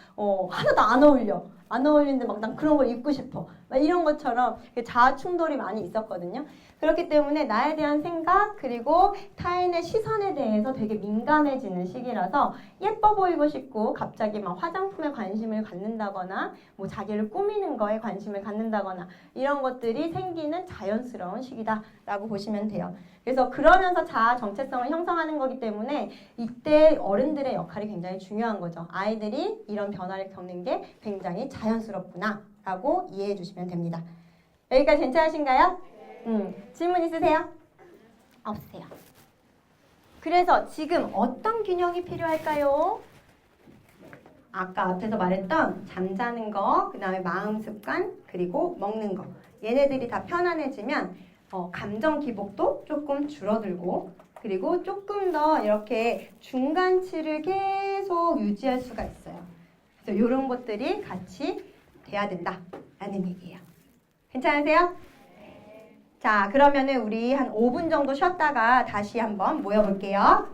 하나도 안 어울려. 안 어울리는데 막 난 그런 걸 입고 싶어. 막 이런 것처럼 자아 충돌이 많이 있었거든요. 그렇기 때문에 나에 대한 생각 그리고 타인의 시선에 대해서 되게 민감해지는 시기라서 예뻐 보이고 싶고 갑자기 막 화장품에 관심을 갖는다거나 뭐 자기를 꾸미는 거에 관심을 갖는다거나 이런 것들이 생기는 자연스러운 시기다라고 보시면 돼요. 그래서 그러면서 자아 정체성을 형성하는 거기 때문에 이때 어른들의 역할이 굉장히 중요한 거죠. 아이들이 이런 변화를 겪는 게 굉장히 자연스럽구나 라고 이해해 주시면 됩니다. 여기까지 괜찮으신가요? 질문 있으세요? 없으세요. 그래서 지금 어떤 균형이 필요할까요? 아까 앞에서 말했던 잠자는 거, 그 다음에 마음 습관, 그리고 먹는 거. 얘네들이 다 편안해지면 감정 기복도 조금 줄어들고 그리고 조금 더 이렇게 중간치를 계속 유지할 수가 있어요. 그래서 이런 것들이 같이 돼야 된다라는 얘기예요. 괜찮으세요? 자, 그러면은 우리 한 5분 정도 쉬었다가 다시 한번 모여볼게요.